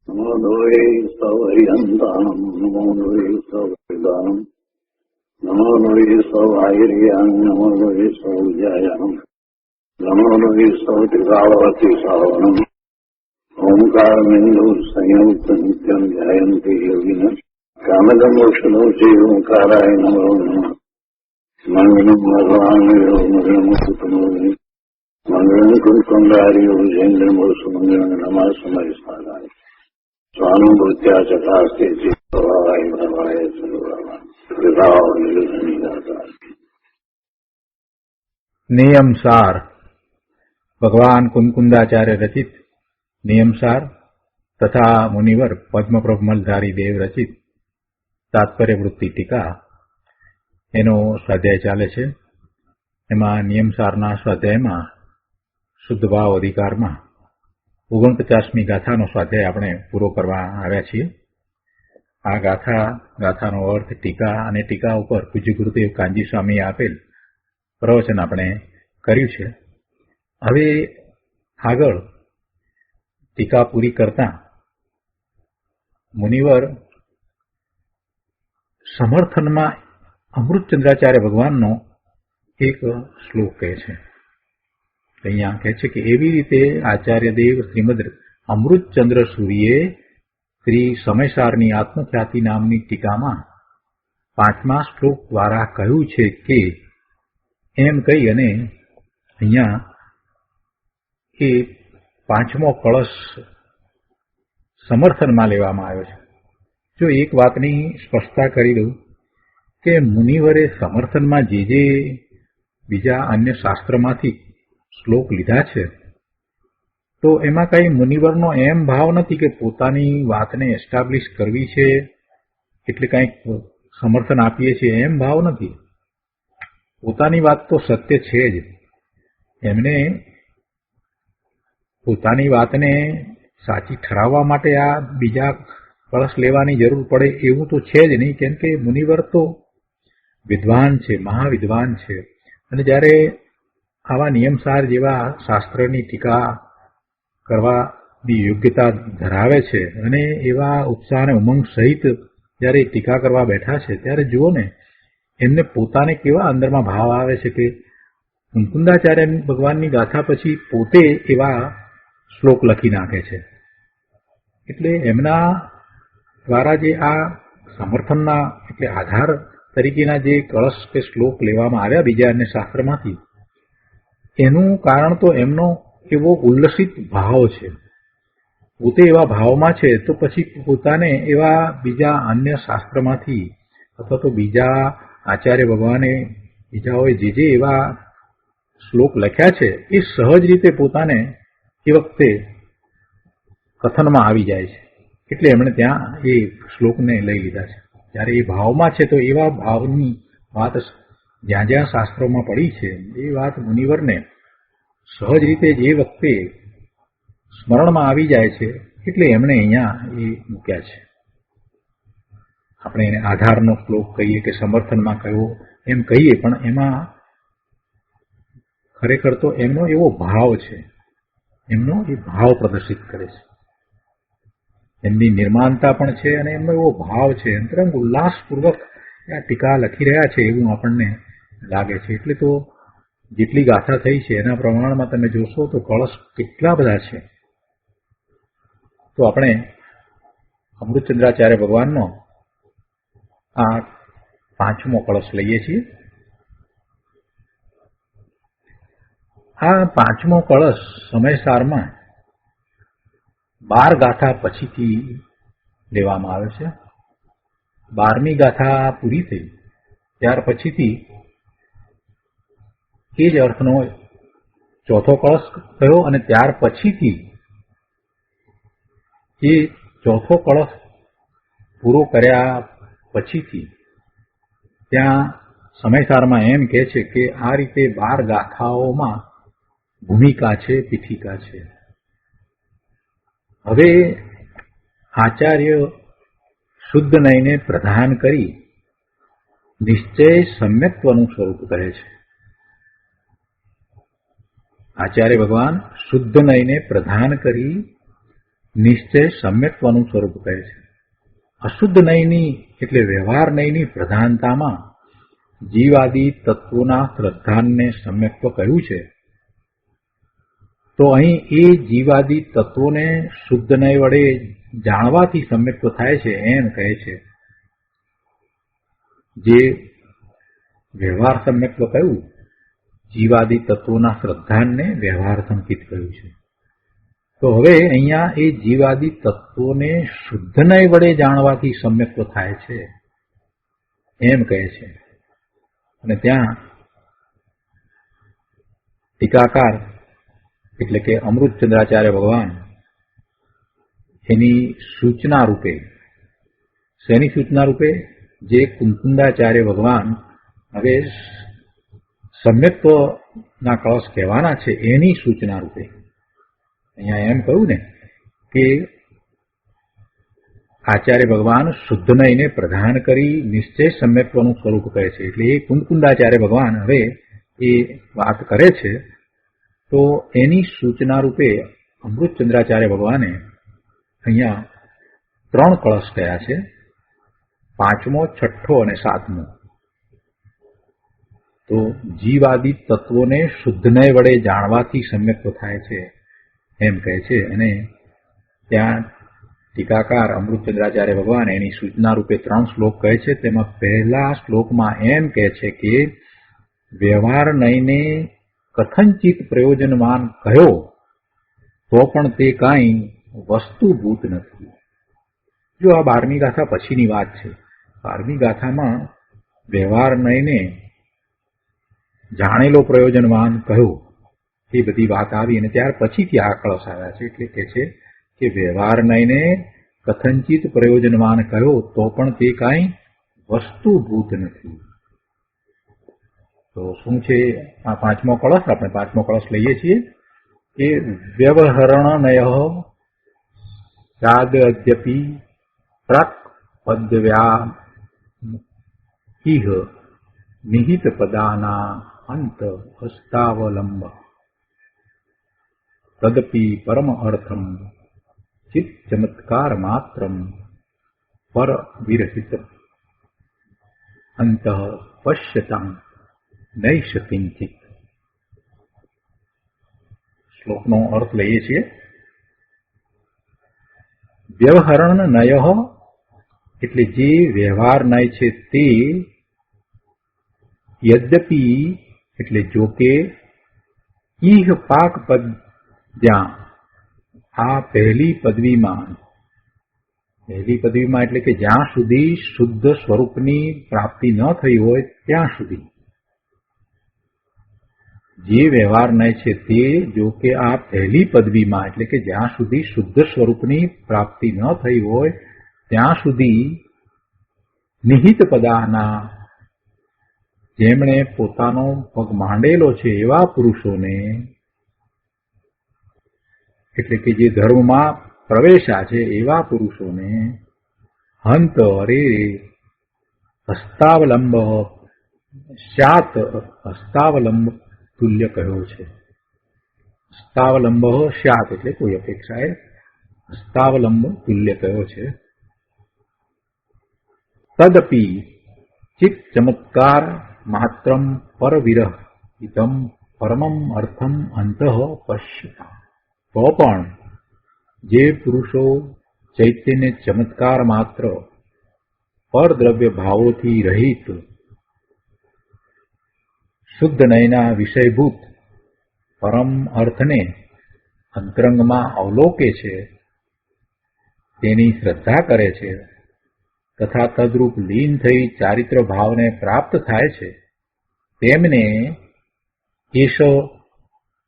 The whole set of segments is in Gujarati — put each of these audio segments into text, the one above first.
નમો લોહે સૌહરિહંતાણમ નમો લોહે સૌહરિદાનમ નમો લોહે સૌહાયર્યાન નમો લોહે સૌજાયાનમ નમો લોહે સૌતિકાવતી સાવનમ ઓમકારમિંદુ સંયુક્ત નિત્યમ ધ્યાયંતિ યોગિન કામદમોક્ષનો છે ઓંકારાય નમો નમઃ મંગલમ ભગવાન મંગલમ કુટુંબોની મંગલમ કુંકુંડાર્યો જૈન્દ્રમો સુમંગલમ નમઃ સમય સ્વાદાય સ્વાનુભૂત્યા ચકાસ્તે ચિત્તવાય ભવાય સર્વવા વિભાવ નિર્ધની દાતા. નિયમસાર ભગવાન કુંકુંદાચાર્ય રચિત નિયમસાર તથા મુનિવર પદ્મપ્રભમલધારી દેવ રચિત તાત્પર્ય વૃત્તિ ટીકા એનો સ્વાધ્યાય ચાલે છે. એમાં નિયમસારના સ્વાધ્યાયમાં શુદ્ધ ભાવ અધિકારમાં 49મી ગાથાનો સ્વાધ્યાય આપણે પૂરો કરવા આવ્યા છીએ. આ ગાથાનો અર્થ ટીકા અને ટીકા ઉપર પૂજ્ય ગુરુદેવ કાનજી સ્વામીએ આપેલ પ્રવચન આપણે કર્યું છે. હવે આગળ ટીકા પૂરી કરતા મુનિવર સમર્થનમાં અમૃતચંદ્રાચાર્ય ભગવાનનો એક શ્લોક કહે છે. અહીંયા કહે છે કે એવી રીતે આચાર્યદેવ શ્રીમદ અમૃતચંદ્ર સૂરીએ શ્રી સમયસારની આત્મખ્યાતિ નામની ટીકામાં 5મા શ્લોક દ્વારા કહ્યું છે કે એમ કહી અને અહીંયા એ 5મો કળશ સમર્થનમાં લેવામાં આવ્યો છે. જો એક વાતની સ્પષ્ટતા કરી દઉં કે મુનિવરે સમર્થનમાં જે બીજા અન્ય શાસ્ત્રમાંથી શ્લોક લીધા છે તો એમાં કઈ મુનિવરનો એમ ભાવ નથી કે પોતાની વાતને એસ્ટાબ્લિશ કરવી છે એટલે કંઈક સમર્થન આપીએ છીએ એમ ભાવ નથી. પોતાની વાત તો સત્ય છે જ. એમને પોતાની વાતને સાચી ઠરાવવા માટે આ બીજા કળશ લેવાની જરૂર પડે એવું તો છે જ નહીં, કેમ કે મુનિવર તો વિદ્વાન છે, મહાવિદ્વાન છે. અને જ્યારે આવા નિયમસાર જેવા શાસ્ત્રની ટીકા કરવાની યોગ્યતા ધરાવે છે અને એવા ઉત્સાહ અને ઉમંગ સહિત જ્યારે ટીકા કરવા બેઠા છે ત્યારે જુઓ ને એમને પોતાને કેવા અંદરમાં ભાવ આવે છે કે કુંકુંદાચાર્ય ભગવાનની ગાથા પછી પોતે એવા શ્લોક લખી નાખે છે. એટલે એમના દ્વારા જે આ સમર્થનના એટલે આધાર તરીકેના જે કળશ કે શ્લોક લેવામાં આવ્યા બીજા અન્ય શાસ્ત્રમાંથી, એનું કારણ તો એમનો એવો ઉલ્લસિત ભાવ છે. પોતે એવા ભાવમાં છે તો પછી પોતાને એવા બીજા અન્ય શાસ્ત્રમાંથી અથવા તો બીજા આચાર્ય ભગવાને બીજાઓએ જે એવા શ્લોક લખ્યા છે એ સહજ રીતે પોતાને એ વખતે કથનમાં આવી જાય છે. એટલે એમણે ત્યાં એ શ્લોકને લઈ લીધા છે. જ્યારે એ ભાવમાં છે તો એવા ભાવની વાત જ્યાં જ્યાં શાસ્ત્રોમાં પડી છે એ વાત મુનિવરને સહજ રીતે જે વખતે સ્મરણમાં આવી જાય છે એટલે એમણે અહીંયા એ મૂક્યા છે. આપણે એને આધારનો શ્લોક કહીએ કે સમર્થનમાં કયો એમ કહીએ, પણ એમાં ખરેખર તો એમનો એવો ભાવ છે, એમનો એ ભાવ પ્રદર્શિત કરે છે. એમની નિર્માણતા પણ છે અને એમનો એવો ભાવ છે. અંતરંગ ઉલ્લાસપૂર્વક આ ટીકા લખી રહ્યા છે એવું આપણને લાગે છે. એટલે તો જેટલી ગાથા થઈ છે એના પ્રમાણમાં તમે જોશો તો કળશ કેટલા બધા છે. તો આપણે અમૃતચંદ્રાચાર્ય ભગવાનનો આ 5મો કળશ લઈએ છીએ. આ 5મો કળશ સમયસારમાં 12 ગાથા પછીથી લેવામાં આવે છે. 12મી ગાથા પૂરી થઈ ત્યાર પછીથી એ જ અર્થનો ચોથો કળશ થયો અને ત્યાર પછીથી એ ચોથો કળશ પૂરો કર્યા પછીથી ત્યાં સમયસારમાં એમ કહે છે કે આ રીતે 12 ગાથાઓમાં ભૂમિકા છે, પીઠિકા છે. હવે આચાર્ય શુદ્ધ નયને પ્રધાન કરી નિશ્ચય સમ્યક્ત્વનું સ્વરૂપ કહે છે. આચાર્ય ભગવાન શુદ્ધ નયને પ્રધાન કરી નિશ્ચય સમ્યક્ત્વનું સ્વરૂપ કહે છે. અશુદ્ધ નયની એટલે વ્યવહાર નયની પ્રધાનતામાં જીવાદી તત્વોના શ્રદ્ધાનને સમ્યક્ત્વ કહ્યું છે. તો અહીં એ જીવાદી તત્વોને શુદ્ધ નય વડે જાણવાથી સમ્યક્ત્વ થાય છે એમ કહે છે. જે વ્યવહાર સમ્યક્ત્વ કહ્યું, જીવાદી તત્વોના શ્રદ્ધાનને વ્યવહાર સંકિત કહ્યું છે. તો હવે અહીંયા એ જીવાદી તત્વોને શુદ્ધ નય વડે જાણવાથી સમ્યક્ત્વ થાય છે એમ કહે છે. અને ત્યાં ટીકાકાર એટલે કે અમૃતચંદ્રાચાર્ય ભગવાન એની સૂચના રૂપે, શેની સૂચના રૂપે? જે કુંકુંદાચાર્ય ભગવાન હવે સમ્યક્ત્વના કળશ કહેવાના છે એની સૂચના રૂપે અહીંયા એમ કહ્યું ને કે આચાર્ય ભગવાન શુદ્ધ નયને પ્રધાન કરી નિશ્ચય સમ્યક્ત્વનું સ્વરૂપ કહે છે. એટલે એ કુંકુંદાચાર્ય ભગવાન હવે એ વાત કરે છે. તો એની સૂચના રૂપે અમૃતચંદ્રાચાર્ય ભગવાને અહીંયા 3 કળશ કયા છે, 5મો, 6ઠ્ઠો અને 7મો. તો જીવાદી તત્વોને શુદ્ધ નય વડે જાણવાથી સમ્યક્ત્વ થાય છે એમ કહે છે. અને ત્યાં ટીકાકાર અમૃતચંદ્રાચાર્ય ભગવાન એની સૂચના રૂપે 3 શ્લોક કહે છે. તેમાં પહેલા શ્લોકમાં એમ કહે છે કે વ્યવહાર નયને કથંચિત પ્રયોજનવાન કહ્યો તો પણ તે કાંઈ વસ્તુભૂત નથી. જો આ 12મી ગાથા પછીની વાત છે. 12મી ગાથામાં વ્યવહાર નયને જાણેલો પ્રયોજનવાન કહ્યો એ બધી વાત આવી અને ત્યાર પછીથી આ કળશ આવ્યા છે. એટલે કે છે કે વ્યવહાર નયને કથંચિત પ્રયોજનવાન કહ્યો તો પણ તે કાંઈ વસ્તુભૂત નથી. તો શું છે આ 5મો કળશ? આપણે 5મો કળશ લઈએ છીએ કે વ્યવહરણનય સાદઅદ્યપિ પ્રાક પદ્વ્યા ઇહ નિહિત પદાના અંત હસ્તાવલંબ તદપિ પરમ અર્થમ ચિત્ત ચમત્કાર માત્રમ પર વિરહિત અંત પશ્યતામ નૈષ કિંચિત. શ્લોકનો અર્થ લઈએ છીએ. વ્યવહરણ નય એટલે જે વ્યવહાર નય છે તે યદ્યપિ એટલે જો કે ઈહ પાક પદ જ્યાં આ પહેલી પદવીમાં એટલે કે જ્યાં સુધી શુદ્ધ સ્વરૂપની પ્રાપ્તિ ન થઈ હોય ત્યાં સુધી જે વ્યવહાર નય છે તે જો કે આ પહેલી પદવીમાં એટલે કે જ્યાં સુધી શુદ્ધ સ્વરૂપની પ્રાપ્તિ ન થઈ હોય ત્યાં સુધી નિહિત પદાના જેમણે પોતાનો પગ માંડેલો છે એવા પુરુષોને એટલે કે જે ધર્મમાં પ્રવેશ્યા છે એવા પુરુષોને હંત અરે હસ્તાવલંબ શાત હસ્તાવલંબ તુલ્ય કહ્યો છે. હસ્તાવલંબ શાત એટલે કોઈ અપેક્ષાએ હસ્તાવલંબ તુલ્ય કહ્યો છે. તદપિ ચિત્ત ચમત્કાર માત્રમ પર વિરહ ઇદમ પરમમ અર્થમ અંતઃ પશ્યતા. તો પણ જે પુરુષો ચૈતન્ય ચમત્કાર માત્ર પરદ્રવ્ય ભાવોથી રહિત શુદ્ધ નયના વિષયભૂત પરમ અર્થને અંતરંગમાં અવલોકે છે, તેની શ્રદ્ધા કરે છે તથા તદરૂપ લીન થઈ ચારિત્ર ભાવને પ્રાપ્ત થાય છે તેમને એશ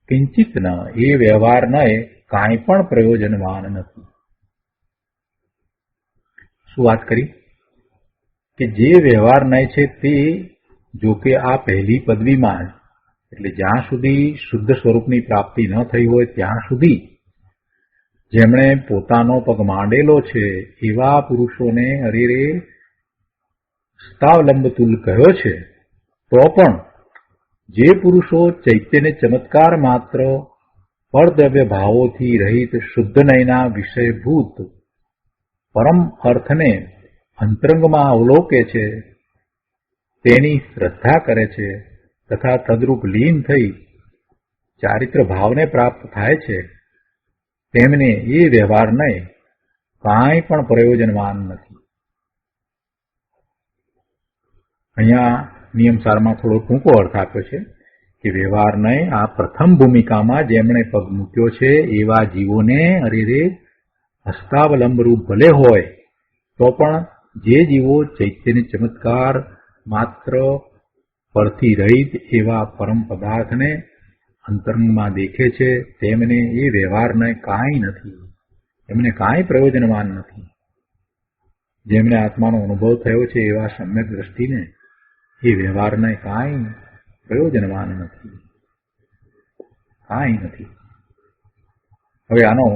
કિંચિત ન એ વ્યવહાર નય કાંઈ પણ પ્રયોજનવાન નથી. શું વાત કરી કે જે વ્યવહાર નય છે તે જો કે આ પહેલી પદવીમાં એટલે જ્યાં સુધી શુદ્ધ સ્વરૂપની પ્રાપ્તિ ન થઈ હોય ત્યાં સુધી જેમણે પોતાનો પગ માંડેલો છે એવા પુરુષોને અરેરે હસ્તાવલંબતુલ કહ્યો છે. તો પણ જે પુરુષો ચૈત્યને ચમત્કાર માત્ર પરદ્રવ્ય ભાવોથી રહિત શુદ્ધ નયના વિષયભૂત પરમ અર્થને અંતરંગમાં અવલોકે છે, તેની શ્રદ્ધા કરે છે તથા તદરૂપ લીન થઈ ચારિત્ર ભાવને પ્રાપ્ત થાય છે, તેમને એ વ્યવહાર નહીં કાંઈ પણ પ્રયોજનવાન નથી. અહીંયા નિયમસારમાં થોડો ટૂંકો અર્થ આપ્યો છે કે વ્યવહાર નહીં આ પ્રથમ ભૂમિકામાં જેમણે પગ મૂક્યો છે એવા જીવોને અરે હસ્તાવલંબરૂપ ભલે હોય તો પણ જે જીવો ચૈત્યની ચમત્કાર માત્ર પરથી રહિત એવા પરમ પદાર્થને અંતરંગમાં દેખે છે તેમને એ વ્યવહારને કાંઈ નથી, એમને કાંઈ પ્રયોજનવાન નથી. જેમને આત્માનો અનુભવ થયો છે એવા સમ્યક દ્રષ્ટિને એ વ્યવહારને કાંઈ પ્રયોજનવાન નથી, કાંઈ નથી. હવે આનો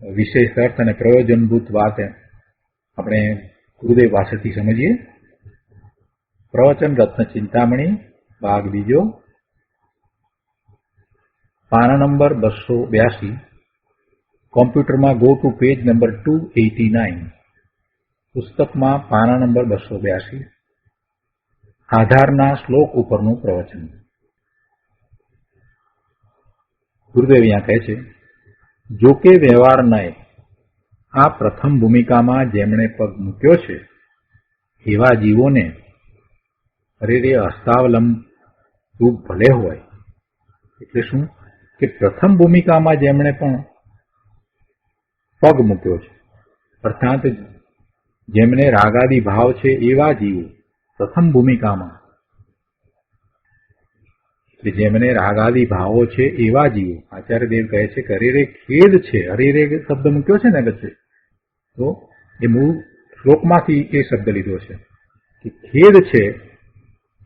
વિશેષ અર્થ અને પ્રયોજનભૂત વાત આપણે ગુરુદેવ પાસેથી સમજીએ. પ્રવચન રત્ન ચિંતામણી ભાગ બીજો, પાના નંબર 282. કોમ્પ્યુટરમાં ગો ટુ પેજ નંબર 289. પુસ્તકમાં પાના નંબર 282. આધારના શ્લોક ઉપરનું પ્રવચન. ગુરુદેવ અહીંયા કહે છે, જો કે વ્યવહાર નય આ પ્રથમ ભૂમિકામાં જેમણે પગ મૂક્યો છે એવા જીવોને અરે હસ્તાવલંબ રૂપ ભલે હોય. એટલે શું કે પ્રથમ ભૂમિકામાં જેમણે પણ પગ મૂક્યો છે અર્થાત જેમને રાગાદી ભાવ છે એવા જીવો પ્રથમ ભૂમિકામાં, એટલે જેમને રાગાદી ભાવો છે એવા જીવો. આચાર્યદેવ કહે છે કે હરિરે ખેદ છે, હરિરે શબ્દ મૂક્યો છે ને વચ્ચે, તો એ મૂળ શ્લોકમાંથી એ શબ્દ લીધો છે કે ખેદ છે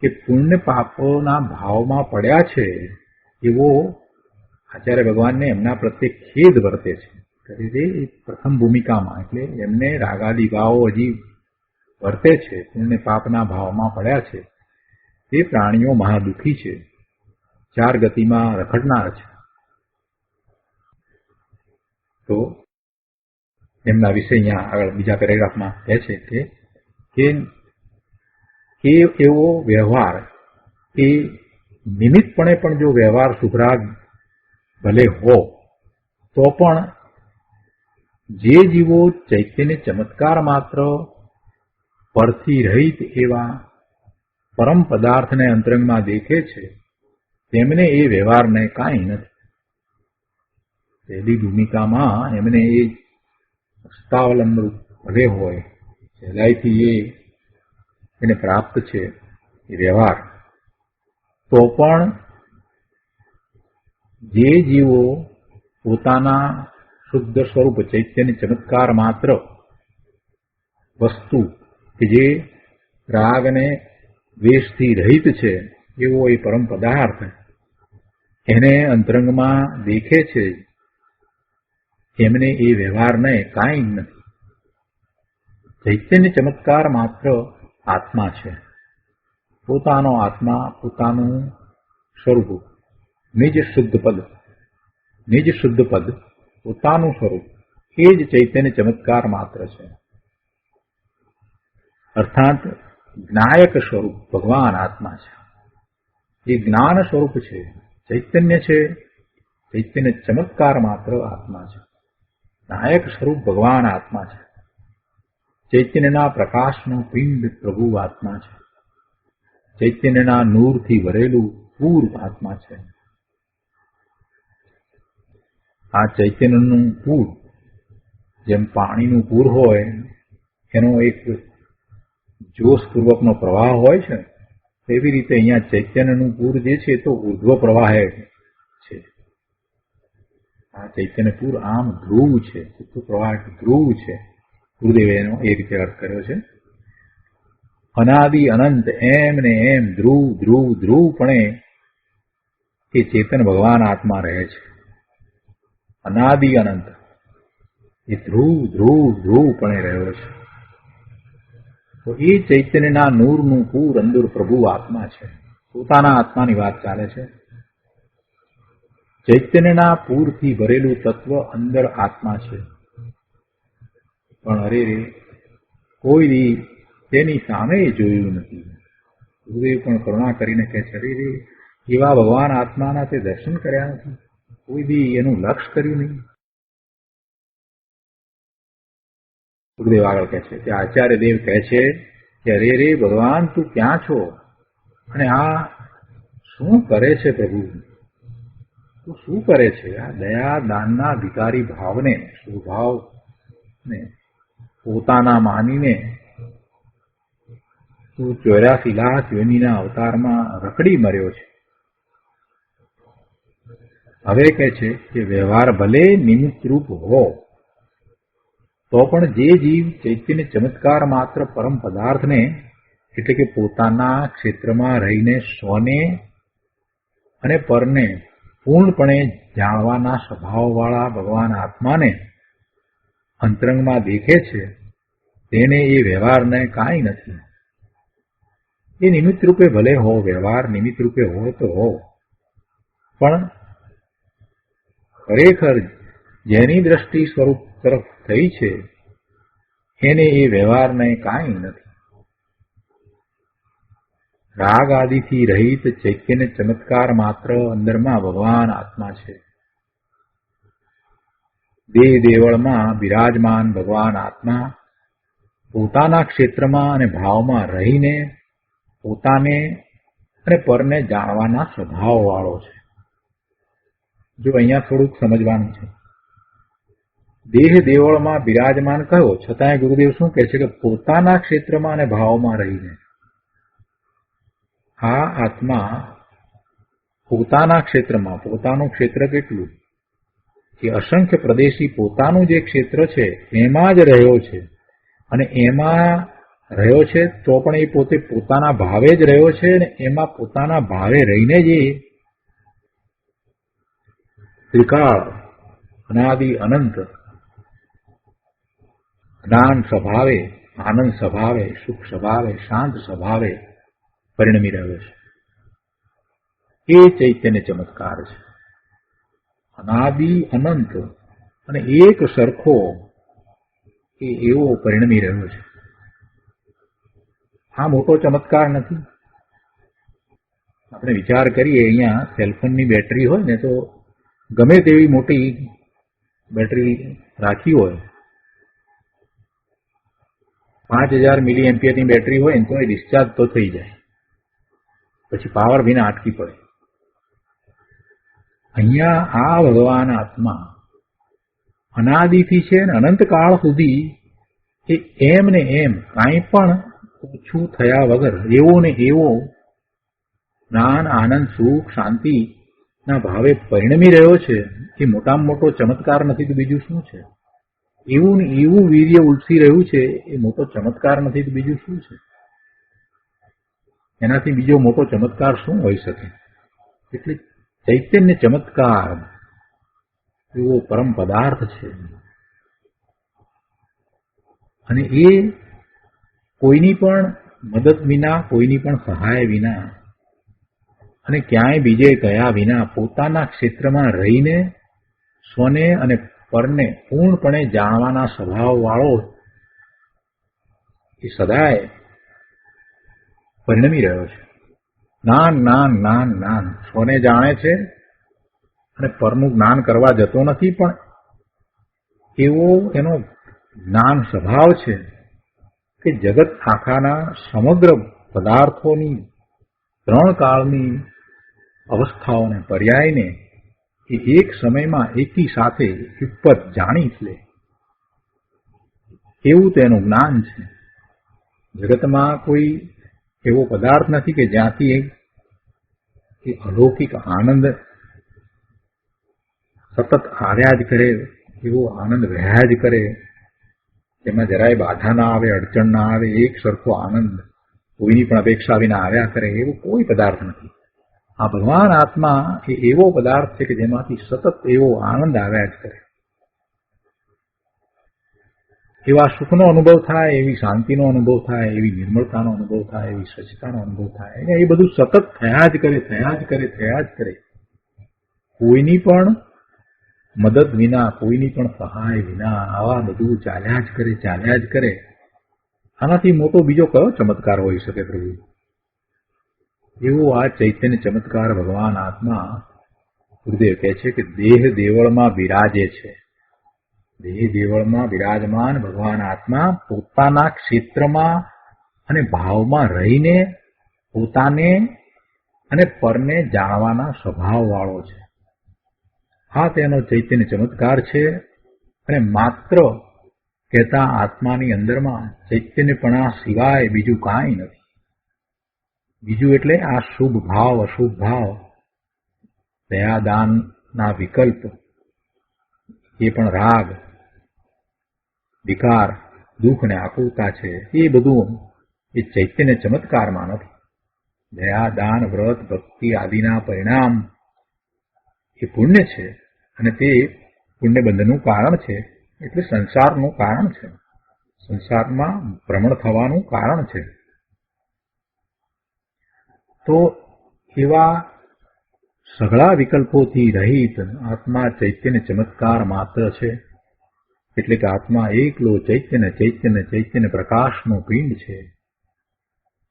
કે પુણ્ય પાપોના ભાવમાં પડ્યા છે એવો આચાર્ય ભગવાનને એમના પ્રત્યે ખેદ વર્તે છે. હરિરે પ્રથમ ભૂમિકામાં એટલે એમને રાગાદી ભાવો હજી વર્તે છે, પુણ્ય પાપના ભાવમાં પડ્યા છે, તે પ્રાણીઓ મહાદુખી છે, ચાર ગતિમાં રખડનાર છે. તો એમના વિશે અહીંયા આગળ બીજા પેરેગ્રાફમાં કહે છે કે એવો વ્યવહાર એ નિમિત્તપણે પણ જો વ્યવહાર સુધરાગ ભલે હો તો પણ જે જીવો ચૈત્યને ચમત્કાર માત્ર પરથી રહિત એવા પરમ પદાર્થને અંતરંગમાં દેખે છે તેમને એ વ્યવહારને કાંઈ નથી. પહેલી ભૂમિકામાં એમને એ હસ્તાવલંબ ભલે હોય, સહેલાઈથી એને પ્રાપ્ત છે એ વ્યવહાર, તો પણ જે જીવો પોતાના શુદ્ધ સ્વરૂપ ચૈત્યની ચમત્કાર માત્ર વસ્તુ કે જે રાગ અને દ્વેષથી રહિત છે એવો એ પરમ પદાર્થ એને અંતરંગમાં દેખે છે, એમને એ વ્યવહારને કાંઈ નથી. ચૈત્યની ચમત્કાર માત્ર આત્મા છે, પોતાનો આત્મા, પોતાનું સ્વરૂપ, નિજ શુદ્ધ પદ પોતાનું સ્વરૂપ એ જ ચૈત્યની ચમત્કાર માત્ર છે. અર્થાત જ્ઞાયક સ્વરૂપ ભગવાન આત્મા છે, એ જ્ઞાન સ્વરૂપ છે, ચૈતન્ય છે, ચૈતન્ય ચમત્કાર માત્ર આત્મા છે. નાયક સ્વરૂપ ભગવાન આત્મા છે, ચૈતન્યના પ્રકાશનો પિંડ પ્રભુ આત્મા છે, ચૈતન્યના નૂરથી ભરેલું પૂર આત્મા છે. આ ચૈતન્યનું પૂર જેમ પાણીનું પૂર હોય એનો એક જોશપૂર્વકનો પ્રવાહ હોય છે, એવી રીતે અહીંયા ચૈતન્યનું પૂર જે છે તો ઉર્ધ્વ પ્રવાહે છે. આ ચૈતન્ય પૂર આમ ધ્રુવ છે, પ્રવાહ ધ્રુવ છે. ગુરુદેવે એનો એ રીતે અર્થ કર્યો છે. અનાદિ અનંત એમ ને એમ ધ્રુવપણે એ ચેતન ભગવાન આત્મા રહે છે. અનાદિ અનંત એ ધ્રુવપણે રહ્યો છે. તો એ ચૈતન્યના નૂરનું પૂર અંદર પ્રભુ આત્મા છે. પોતાના આત્માની વાત ચાલે છે. ચૈતન્યના પૂરથી ભરેલું તત્વ અંદર આત્મા છે, પણ અરે રે કોઈ દી તેની સામે જોયું નથી. ગુરુદેવ પણ કરુણા કરીને કહે છે, અરે રે એવા ભગવાન આત્માના તે દર્શન કર્યા નથી, કોઈ દી એનું લક્ષ કર્યું નહીં. ગુરુદેવ આગળ કહે છે કે આચાર્ય દેવ કહે છે કે અરે રે ભગવાન તું ક્યાં છો અને આ શું કરે છે પ્રભુ, તું શું કરે છે? આ દયા દાનના અધિકારી ભાવને, સ્વભાવને પોતાના માનીને તું 84 લાખ યોનિના અવતારમાં રખડી મર્યો છે. હવે કહે છે કે વ્યવહાર ભલે નિમિત્તરૂપ હો તો પણ જે જીવ ચૈતન્ય ચમત્કાર માત્ર પરમ પદાર્થને એટલે કે પોતાના ક્ષેત્રમાં રહીને સ્વને અને પરને પૂર્ણપણે જાણવાના સ્વભાવવાળા ભગવાન આત્માને અંતરંગમાં દેખે છે, તેને એ વ્યવહારને કાંઈ નથી. એ નિમિત્ત રૂપે ભલે હો, વ્યવહાર નિમિત્ત રૂપે હોય તો હો, પણ ખરેખર જેની દ્રષ્ટિ સ્વરૂપ તરફ થઈ છે એને એ વ્યવહારને કાંઈ નથી. રાગ આદિથી રહિત ચૈતન્ય ચમત્કાર માત્ર અંદરમાં ભગવાન આત્મા છે. દેહ દેવળમાં બિરાજમાન ભગવાન આત્મા પોતાના ક્ષેત્રમાં અને ભાવમાં રહીને પોતાને અને પરને જાણવાના સ્વભાવવાળો છે. જો અહીંયા થોડુંક સમજવાનું છે. દેહ દેવળમાં બિરાજમાન કહ્યો છતાંય ગુરુદેવ શું કહે છે કે પોતાના ક્ષેત્રમાં અને ભાવમાં રહીને. આ આત્મા પોતાના ક્ષેત્રમાં, પોતાનું ક્ષેત્ર કેટલું કે અસંખ્ય પ્રદેશી પોતાનું જે ક્ષેત્ર છે એમાં જ રહ્યો છે, અને એમાં રહ્યો છે તો પણ એ પોતે પોતાના ભાવે જ રહ્યો છે, અને એમાં પોતાના ભાવે રહીને જ એ ત્રિકાળ અનાદિ અનંત જ્ઞાન સ્વભાવે, આનંદ સ્વભાવે, સુખ સ્વભાવે, શાંત સ્વભાવે પરિણમી રહ્યો છે. એ ચૈતન્ય ચમત્કાર છે. અનાદિ અનંત અને એક સરખો એ એવો પરિણમી રહ્યો છે. આ મોટો ચમત્કાર નથી? આપણે વિચાર કરીએ, અહીંયા સેલફોનની બેટરી હોય ને તો ગમે તેવી મોટી બેટરી રાખી હોય, 5000 મિલી એમ્પિયરની બેટરી હોય ને તો એ ડિસ્ચાર્જ તો થઈ જાય, પછી પાવર વિના અટકી પડે. અહીંયા આ ભગવાન આત્મા અનાદિથી છે ને અનંતકાળ સુધી એ એમ ને એમ કાંઈ પણ ઓછું થયા વગર એવો ને એવો જ્ઞાન, આનંદ, સુખ, શાંતિના ભાવે પરિણમી રહ્યો છે. એ મોટામાં મોટો ચમત્કાર નથી તો બીજું શું છે? એવું ને એવું વીર્ય ઉલસી રહ્યું છે, એ મોટો ચમત્કાર નથી તો બીજું શું છે? એનાથી બીજો મોટો ચમત્કાર શું હોઈ શકે? એટલે ચૈતન્ય ચમત્કાર એવો પરમ પદાર્થ છે, અને એ કોઈની પણ મદદ વિના, કોઈની પણ સહાય વિના અને ક્યાંય બીજે ગયા વિના પોતાના ક્ષેત્રમાં રહીને સ્વને અને પરને પૂર્ણપણે જાણવાના સ્વભાવવાળો એ સદાય પરિણમી રહ્યો છે. જ્ઞાન જ્ઞાન જ્ઞાન જ્ઞાન સ્વને જાણે છે અને પરનું જ્ઞાન કરવા જતો નથી, પણ એવો એનો જ્ઞાન સ્વભાવ છે કે જગત આખાના સમગ્ર પદાર્થોની 3 કાળની અવસ્થાઓને પર્યાયને એ એક સમયમાં એકી સાથે વિપત જાણી જ લે એવું તેનું જ્ઞાન છે. જગતમાં કોઈ એવો પદાર્થ નથી કે જ્યાંથી એ અલૌકિક આનંદ સતત આવ્યા જ કરે, એવો આનંદ રહ્યા જ કરે, તેમાં જરાય બાધા ના આવે, અડચણ ના આવે, એક સરખો આનંદ કોઈની પણ અપેક્ષા વિના આવ્યા કરે, એવો કોઈ પદાર્થ નથી. આ ભગવાન આત્મા એ એવો પદાર્થ છે કે જેમાંથી સતત એવો આનંદ આવ્યા જ કરે. એવા સુખનો અનુભવ થાય, એવી શાંતિનો અનુભવ થાય, એવી નિર્મળતાનો અનુભવ થાય, એવી સ્વચ્છતાનો અનુભવ થાય, એ બધું સતત થયા જ કરે, થયા જ કરે, થયા જ કરે. કોઈની પણ મદદ વિના, કોઈની પણ સહાય વિના આવા બધું ચાલ્યા જ કરે. આનાથી મોટો બીજો કયો ચમત્કાર હોઈ શકે પ્રભુ? એવો આ ચૈતન્ય ચમત્કાર ભગવાન આત્મા ગુરુદેવ કહે છે કે દેહ દેવળમાં બિરાજે છે. દેહ દેવળમાં બિરાજમાન ભગવાન આત્મા પોતાના ક્ષેત્રમાં અને ભાવમાં રહીને પોતાને અને પરને જાણવાના સ્વભાવવાળો છે. આ તેનો ચૈતન્ય ચમત્કાર છે. અને માત્ર કહેતા આત્માની અંદરમાં ચૈતન્યપણા સિવાય બીજું કાંઈ નથી. બીજું એટલે આ શુભ ભાવ, અશુભ ભાવ, દયાદાનના વિકલ્પ, એ પણ રાગ, વિકાર, દુઃખ ને આકુરતા છે, એ બધું એ ચૈતન્ય ચમત્કારમાં નથી. દયા, દાન, વ્રત, ભક્તિ આદિના પરિણામ એ પુણ્ય છે અને તે પુણ્યબંધનું કારણ છે. એટલે સંસારનું કારણ છે, સંસારમાં ભ્રમણ થવાનું કારણ છે. તો એવા સઘળા વિકલ્પોથી રહિત આત્મા ચૈતન્ય ચમત્કાર માત્ર છે. એટલે કે આત્મા એકલો ચૈતન્ય પ્રકાશનો પિંડ છે,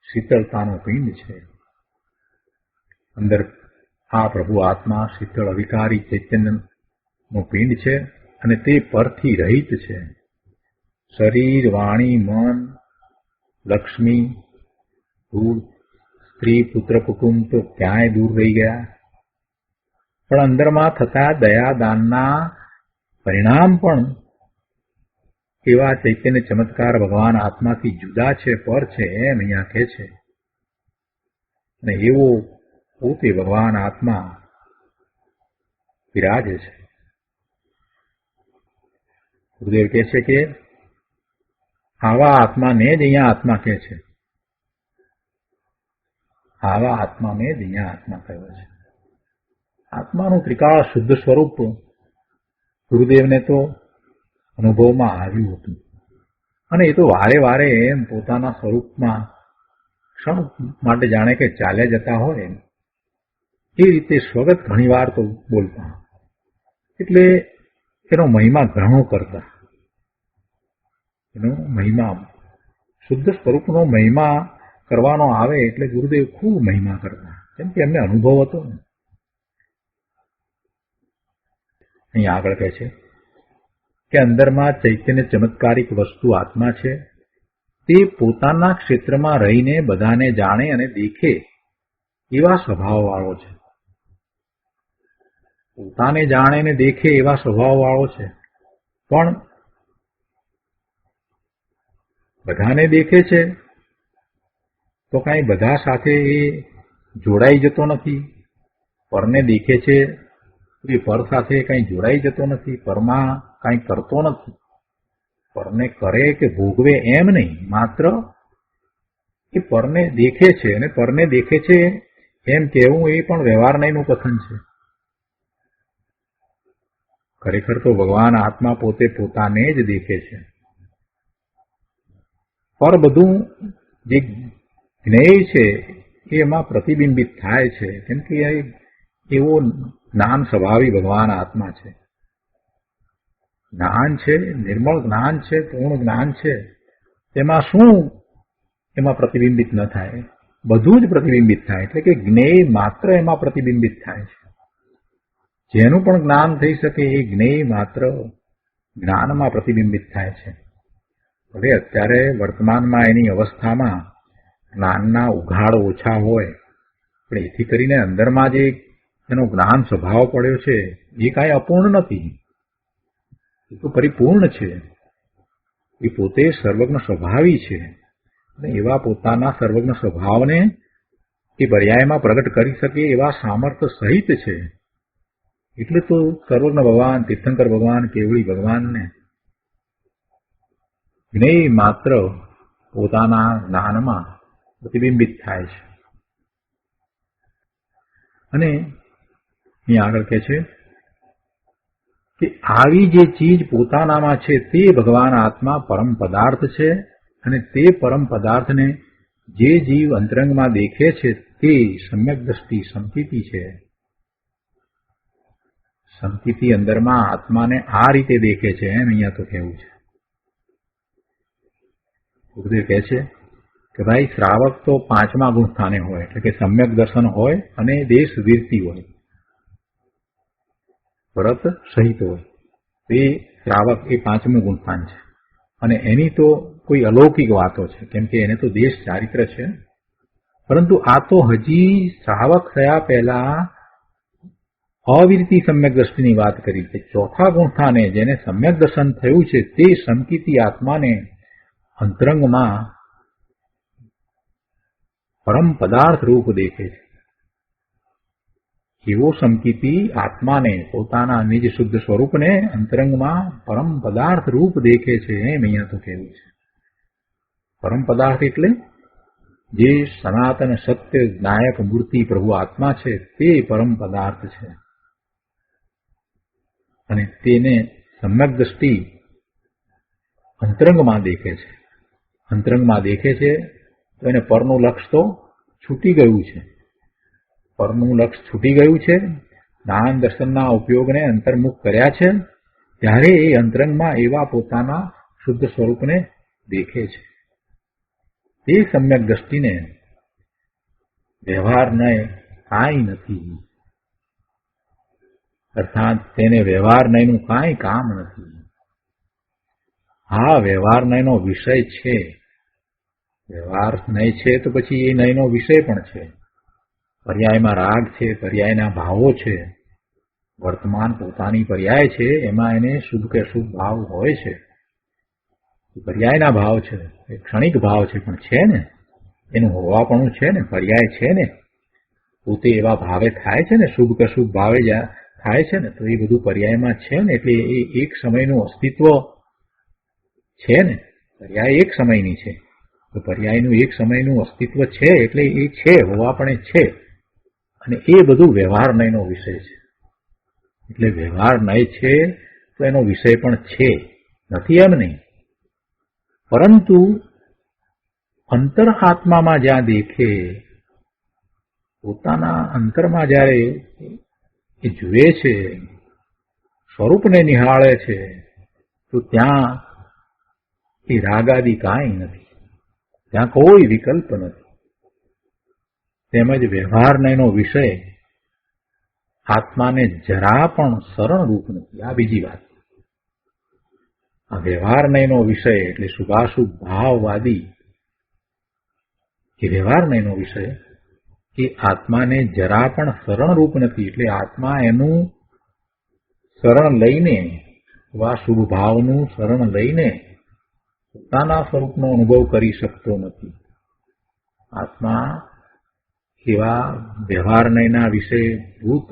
શીતળતાનો પિંડ છે. અંદર આ પ્રભુ આત્મા શીતળ અવિકારી ચૈતન્યનો પિંડ છે અને તે પરથી રહિત છે. શરીર, વાણી, મન, લક્ષ્મી, ધૂળ, સ્ત્રી, પુત્ર, કુટુંબ તો ક્યાંય દૂર રહી ગયા. પણ અંદરમાં થતા દયાદાનના પરિણામ પણ એવા ચૈતન્ય ચમત્કાર ભગવાન આત્માથી જુદા છે, પર છે, એમ અહીંયા કહે છે. અને એવો પોતે ભગવાન આત્મા બિરાજે છે. ગુરુદેવ કહે છે કે આવા આત્માને જ અહીંયા આત્મા કહે છે. આવા આત્માને જ અહીંયા આત્મા કહ્યો છે. આત્માનું ત્રિકાળ શુદ્ધ સ્વરૂપ ગુરુદેવને તો અનુભવમાં આવ્યું હતું અને એ તો વારે વારે એમ પોતાના સ્વરૂપમાં ક્ષણ માટે જાણે કે ચાલ્યા જતા હોય એ રીતે સ્વગત ઘણી વાર તો બોલતા. એટલે એનો મહિમા ઘણો કરતા. એનો મહિમા, શુદ્ધ સ્વરૂપનો મહિમા કરવાનો આવે એટલે ગુરુદેવ ખૂબ મહિમા કરતા, કેમ કે એમને અનુભવ હતો ને. અહીં આગળ કહે છે કે અંદરમાં ચૈતન્ય ચમત્કારિક વસ્તુ આત્મા છે. તે પોતાના ક્ષેત્રમાં રહીને બધાને જાણે અને દેખે એવા સ્વભાવવાળો છે. પોતાને જાણે ને દેખે એવા સ્વભાવવાળો છે. પણ બધાને દેખે છે તો કાંઈ બધા સાથે એ જોડાઈ જતો નથી. પરને દેખે છે એ પર સાથે કંઈ જોડાઈ જતો નથી. પરમાં કાંઈ કરતો નથી. પરને કરે કે ભોગવે એમ નહીં, માત્ર એ પરને દેખે છે અને પરને દેખે છે એમ કહેવું એ પણ વ્યવહાર નહીંનું કથન છે. ખરેખર તો ભગવાન આત્મા પોતે પોતાને જ દેખે છે. પર બધું જે જ્ઞેય છે એમાં પ્રતિબિંબિત થાય છે, કેમ કે એવો જ્ઞાન સ્વભાવી ભગવાન આત્મા છે. જ્ઞાન છે, નિર્મળ જ્ઞાન છે, પૂર્ણ જ્ઞાન છે. તેમાં શું એમાં પ્રતિબિંબિત ન થાય? બધું જ પ્રતિબિંબિત થાય. એટલે કે જ્ઞેય માત્ર એમાં પ્રતિબિંબિત થાય છે. જેનું પણ જ્ઞાન થઈ શકે એ જ્ઞેય માત્ર જ્ઞાનમાં પ્રતિબિંબિત થાય છે. હવે અત્યારે વર્તમાનમાં એની અવસ્થામાં જ્ઞાનના ઉઘાડ ઓછા હોય, પણ એથી કરીને અંદરમાં જે એનો જ્ઞાન સ્વભાવ પડ્યો છે એ કાંઈ અપૂર્ણ નથી, એ તો પરિપૂર્ણ છે. એ પોતે સર્વજ્ઞ સ્વભાવી છે અને એવા પોતાના સર્વજ્ઞ સ્વભાવને એ પર્યાયમાં પ્રગટ કરી શકે એવા સામર્થ્ય સહિત છે. એટલે તો સર્વજ્ઞ ભગવાન, તીર્થંકર ભગવાન, કેવળી ભગવાનને જ્ઞેય માત્ર પોતાના જ્ઞાનમાં પ્રતિબિંબિત થાય છે. અને અહીં આગળ કહે છે કે આવી જે ચીજ પોતાનામાં છે તે ભગવાન આત્મા પરમ પદાર્થ છે અને તે પરમ પદાર્થને જે જીવ અંતરંગમાં દેખે છે તે સમ્યક દ્રષ્ટિ સંકિતિ છે. સમકીતી અંદરમાં આત્માને આ રીતે દેખે છે એમ અહીંયા તો કહેવું છે. ગુરુદેવ કહે છે કે ભાઈ શ્રાવક તો 5મા ગુણ સ્થાને હોય, એટલે કે સમ્યક દર્શન હોય અને દેશ વીરતી હોય, વ્રત સહિત હોય. તે શ્રાવક એ 5મું ગુણ સ્થાન છે અને એની તો કોઈ અલૌકિક વાતો છે, કેમ કે એને તો દેશ ચારિત્ર છે. પરંતુ આ તો હજી શ્રાવક થયા પહેલા અવિરતી સમ્યક દ્રષ્ટિની વાત કરી છે. 4થા ગુણ સ્થાને જેને સમ્યક દર્શન થયું છે તે સમકીતી આત્માને અંતરંગમાં પરમ પદાર્થ રૂપ દેખે છે. એવો સમકીતી આત્માને, પોતાના નિજ શુદ્ધ સ્વરૂપને અંતરંગમાં પરમ પદાર્થ રૂપ દેખે છે એમ અહીંયા તો કહેવું છે. પરમ પદાર્થ એટલે જે સનાતન સત્ય નાયક મૂર્તિ પ્રભુ આત્મા છે તે પરમ પદાર્થ છે. અને તેને સમ્યક દ્રષ્ટિ અંતરંગમાં દેખે છે. અંતરંગમાં દેખે છે તો એને પરનું લક્ષ તો છૂટી ગયું છે. પરનું લક્ષ છૂટી ગયું છે. જ્ઞાન દર્શનના ઉપયોગને અંતર્મુખ કર્યા છે ત્યારે એ અંતરંગમાં એવા પોતાના શુદ્ધ સ્વરૂપને દેખે છે. તે સમ્યક દ્રષ્ટિને વ્યવહારને કાંઈ નથી, અર્થાત તેને વ્યવહાર નયનું કાંઈ કામ નથી. હા, વ્યવહાર નયનો વિષય છે. વ્યવહાર નય છે તો પછી એ નયનો વિષય પણ છે. પર્યાયમાં રાગ છે, પર્યાયના ભાવો છે. વર્તમાન પોતાની પર્યાય છે, એમાં એને શુભ કે અશુભ ભાવ હોય છે. પર્યાયના ભાવ છે, એ ક્ષણિક ભાવ છે, પણ છે ને, એનું હોવાપણું છે ને, પર્યાય છે ને, પોતે એવા ભાવે થાય છે ને, શુભ કે અશુભ ભાવે થાય છે ને, તો એ બધું પર્યાયમાં છે ને, એટલે એ એક સમયનું અસ્તિત્વ છે ને. પર્યાય એક સમયની છે તો પર્યાયનું એક સમયનું અસ્તિત્વ છે એટલે એ છે, હોવાપણે છે. અને એ બધું વ્યવહાર નયનો વિષય છે. એટલે વ્યવહાર નય છે તો એનો વિષય પણ છે, નથી એમ નહીં. પરંતુ અંતર આત્મામાં જ્યાં દેખે, પોતાના અંતરમાં જ્યારે એ જુએ છે, સ્વરૂપને નિહાળે છે, તો ત્યાં એ રાગાદી કાંઈ નથી, ત્યાં કોઈ વિકલ્પ નથી. તેમજ વ્યવહાર નયનો વિષય આત્માને જરા પણ શરણરૂપ નથી. આ બીજી વાત. આ વ્યવહાર નયનો વિષય એટલે શુભાશુભ ભાવવાદી એ વ્યવહાર નયનો વિષય એ આત્માને જરા પણ શરણરૂપ નથી. એટલે આત્મા એનું શરણ લઈને, વા શુભ ભાવનું શરણ લઈને પોતાના સ્વરૂપનો અનુભવ કરી શકતો નથી. આત્મા એવા વ્યવહાર નયના વિષય ભૂત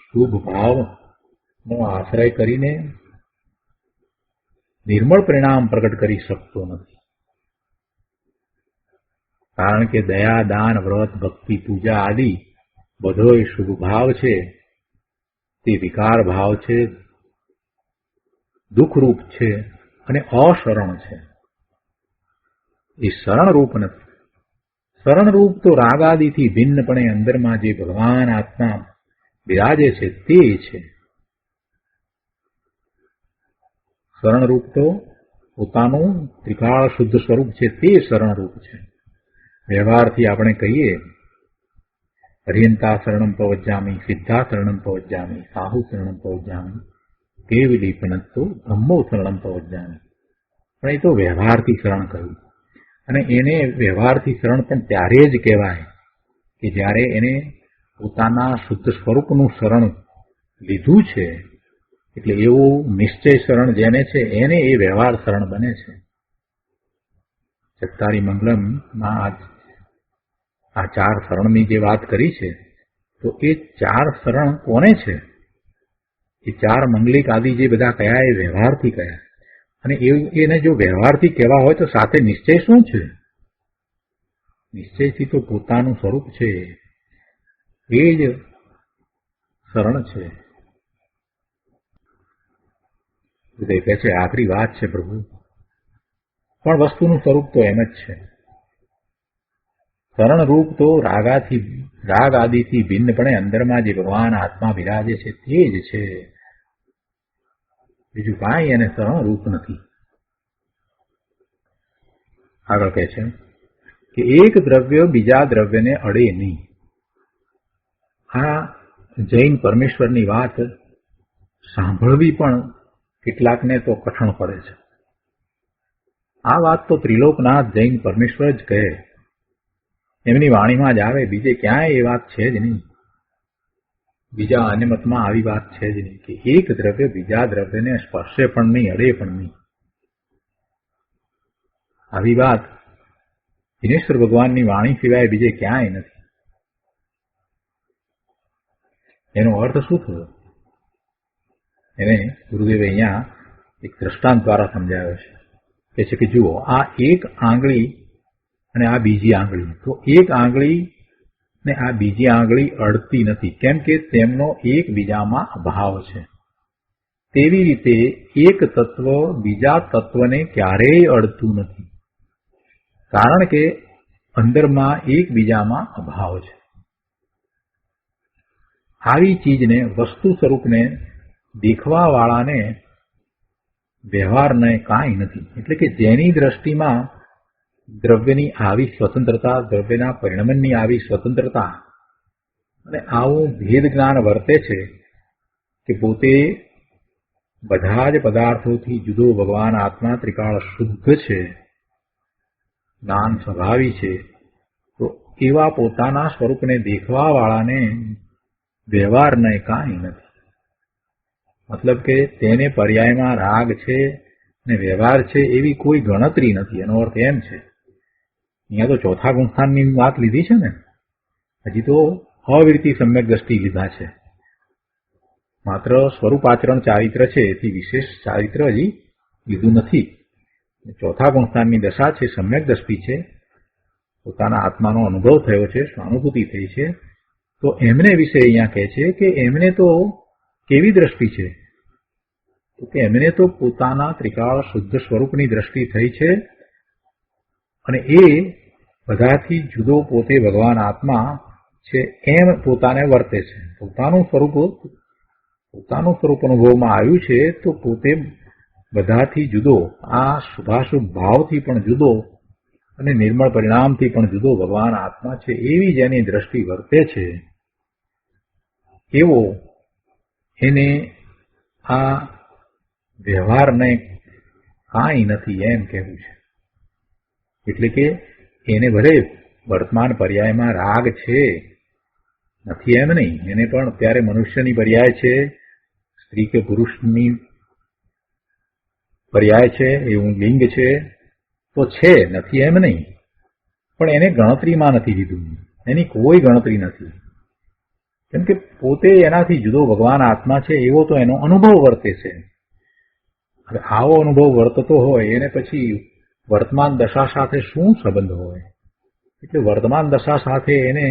શુભ ભાવનો આશ્રય કરીને નિર્મળ પરિણામ પ્રગટ કરી શકતો નથી. કારણ કે દયા, દાન, વ્રત, ભક્તિ, પૂજા આદિ બધોય શુભ ભાવ છે તે વિકાર ભાવ છે, દુઃખરૂપ છે અને અશરણ છે. એ શરણરૂપ નથી. શરણરૂપ તો રાગાદિથી ભિન્નપણે અંદરમાં જે ભગવાન આત્મા બિરાજે છે તે છે. શરણરૂપ તો પોતાનું ત્રિકાળ શુદ્ધ સ્વરૂપ છે તે શરણરૂપ છે. વ્યવહારથી આપણે કહીએ હરિયંતા શરણમ પવજ્જામી, સિદ્ધા શરણમ પવજ્જામી, સાહુ શરણમ પવજ્જામી, કેવલીપનત્તો બ્રહ્મો શરણમ પવજ્જામી. પણ એ તો વ્યવહારથી શરણ કહ્યું. અને એને વ્યવહારથી શરણ પણ ત્યારે જ કહેવાય કે જ્યારે એને પોતાના શુદ્ધ સ્વરૂપનું શરણ લીધું છે. એટલે એવું નિશ્ચય શરણ જેને છે એને એ વ્યવહાર શરણ બને છે. ચત્તારી મંગલમમાં આ 4 શરણની જે વાત કરી છે તો એ 4 શરણ કોને છે? એ 4 મંગલિક આદિ જે બધા કયા એ વ્યવહારથી કયા. અને એને જો વ્યવહારથી કહેવા હોય તો સાથે નિશ્ચય શું છે? નિશ્ચયથી તો પોતાનું સ્વરૂપ છે એ જ શરણ છે. હૃદય કહે છે આખરી વાત છે પ્રભુ, પણ વસ્તુનું સ્વરૂપ તો એમ જ છે. શરણરૂપ તો રાગ આદિથી ભિન્નપણે અંદરમાં જે ભગવાન આત્મા બિરાજે છે તે જ છે. બીજું કાંઈ એને રૂપ નથી. આગળ કહે છે કે એક દ્રવ્ય બીજા દ્રવ્યને અડે નહીં. આ જૈન પરમેશ્વરની વાત સાંભળવી પણ કેટલાકને તો કઠણ પડે છે. આ વાત તો ત્રિલોકનાથ જૈન પરમેશ્વર જ કહે, એમની વાણીમાં જ આવે, બીજે ક્યાંય એ વાત છે જ નહીં. બીજા અન્ય મતમાં આવી વાત છે જ નહીં કે એક દ્રવ્ય બીજા દ્રવ્યને સ્પર્શે પણ નહીં, અડે પણ નહીં. આવી વાત દિનેશ્વર ભગવાનની વાણી સિવાય બીજે ક્યાંય નથી. એનો અર્થ શું થયો એને ગુરુદેવે અહીંયા એક દ્રષ્ટાંત દ્વારા સમજાવ્યો છે. કહે છે કે જુઓ, આ એક આંગળી અને આ બીજી આંગળી, તો એક આંગળી ને આ બીજી આંગળી અડતી નથી, કેમ કે તેમનો એકબીજામાં અભાવ છે. તેવી રીતે એક તત્વ બીજા તત્વને ક્યારેય અડતું નથી, કારણ કે અંદરમાં એકબીજામાં અભાવ છે. આવી ચીજને, વસ્તુ સ્વરૂપને દેખવા વાળાને વ્યવહારને કાંઈ નથી. એટલે કે જેની દ્રષ્ટિમાં દ્રવ્યની આવી સ્વતંત્રતા, દ્રવ્યના પરિણમનની આવી સ્વતંત્રતા અને આવું ભેદ જ્ઞાન વર્તે છે કે પોતે બધા જ પદાર્થોથી જુદો ભગવાન આત્મા ત્રિકાળ શુદ્ધ છે, જ્ઞાન સ્વભાવી છે, તો એવા પોતાના સ્વરૂપને દેખવા વાળાને વ્યવહારને કાંઈ નથી. મતલબ કે તેને પર્યાયમાં રાગ છે ને વ્યવહાર છે એવી કોઈ ગણતરી નથી. એનો અર્થ એમ છે, અહીંયા તો ચોથા ગુણસ્થાનની વાત લીધી છે ને, હજી તો અવિરતિ સમ્યક દ્રષ્ટિ લીધા છે. માત્ર સ્વરૂપાચરણ ચારિત્ર છે, એથી વિશેષ ચારિત્ર હજી લીધું નથી. ચોથા ગુણસ્થાનની દશા છે, સમ્યક દ્રષ્ટિ છે, પોતાના આત્માનો અનુભવ થયો છે, સ્વાનુભૂતિ થઈ છે. તો એમને વિશે અહીંયા કહે છે કે એમને તો કેવી દ્રષ્ટિ છે, તો કે એમને તો પોતાના ત્રિકાળ શુદ્ધ સ્વરૂપની દ્રષ્ટિ થઈ છે અને એ બધાથી જુદો પોતે ભગવાન આત્મા છે એમ પોતાને વર્તે છે. પોતાનું સ્વરૂપ અનુભવમાં આવ્યું છે, તો પોતે બધાથી જુદો, આ શુભાશુભ ભાવથી પણ જુદો અને નિર્મળ પરિણામથી પણ જુદો ભગવાન આત્મા છે, એવી જેની દ્રષ્ટિ વર્તે છે, એવો એને આ વ્યવહારને કાંઈ નથી એમ કહેવું છે. એટલે કે એને ભલે વર્તમાન પર્યાયમાં રાગ છે, નથી એમ નહીં, એને પણ અત્યારે મનુષ્યની પર્યાય છે, સ્ત્રી કે પુરુષની પર્યાય છે, એવું લિંગ છે, તો છે, નથી એમ નહીં, પણ એને ગણતરીમાં નથી લીધું, એની કોઈ ગણતરી નથી. કેમ કે પોતે એનાથી જુદો ભગવાન આત્મા છે એવો તો એનો અનુભવ વર્તે છે. હવે આવો અનુભવ વર્તતો હોય એને પછી વર્તમાન દશા સાથે શું સંબંધ હોય? એટલે વર્તમાન દશા સાથે એને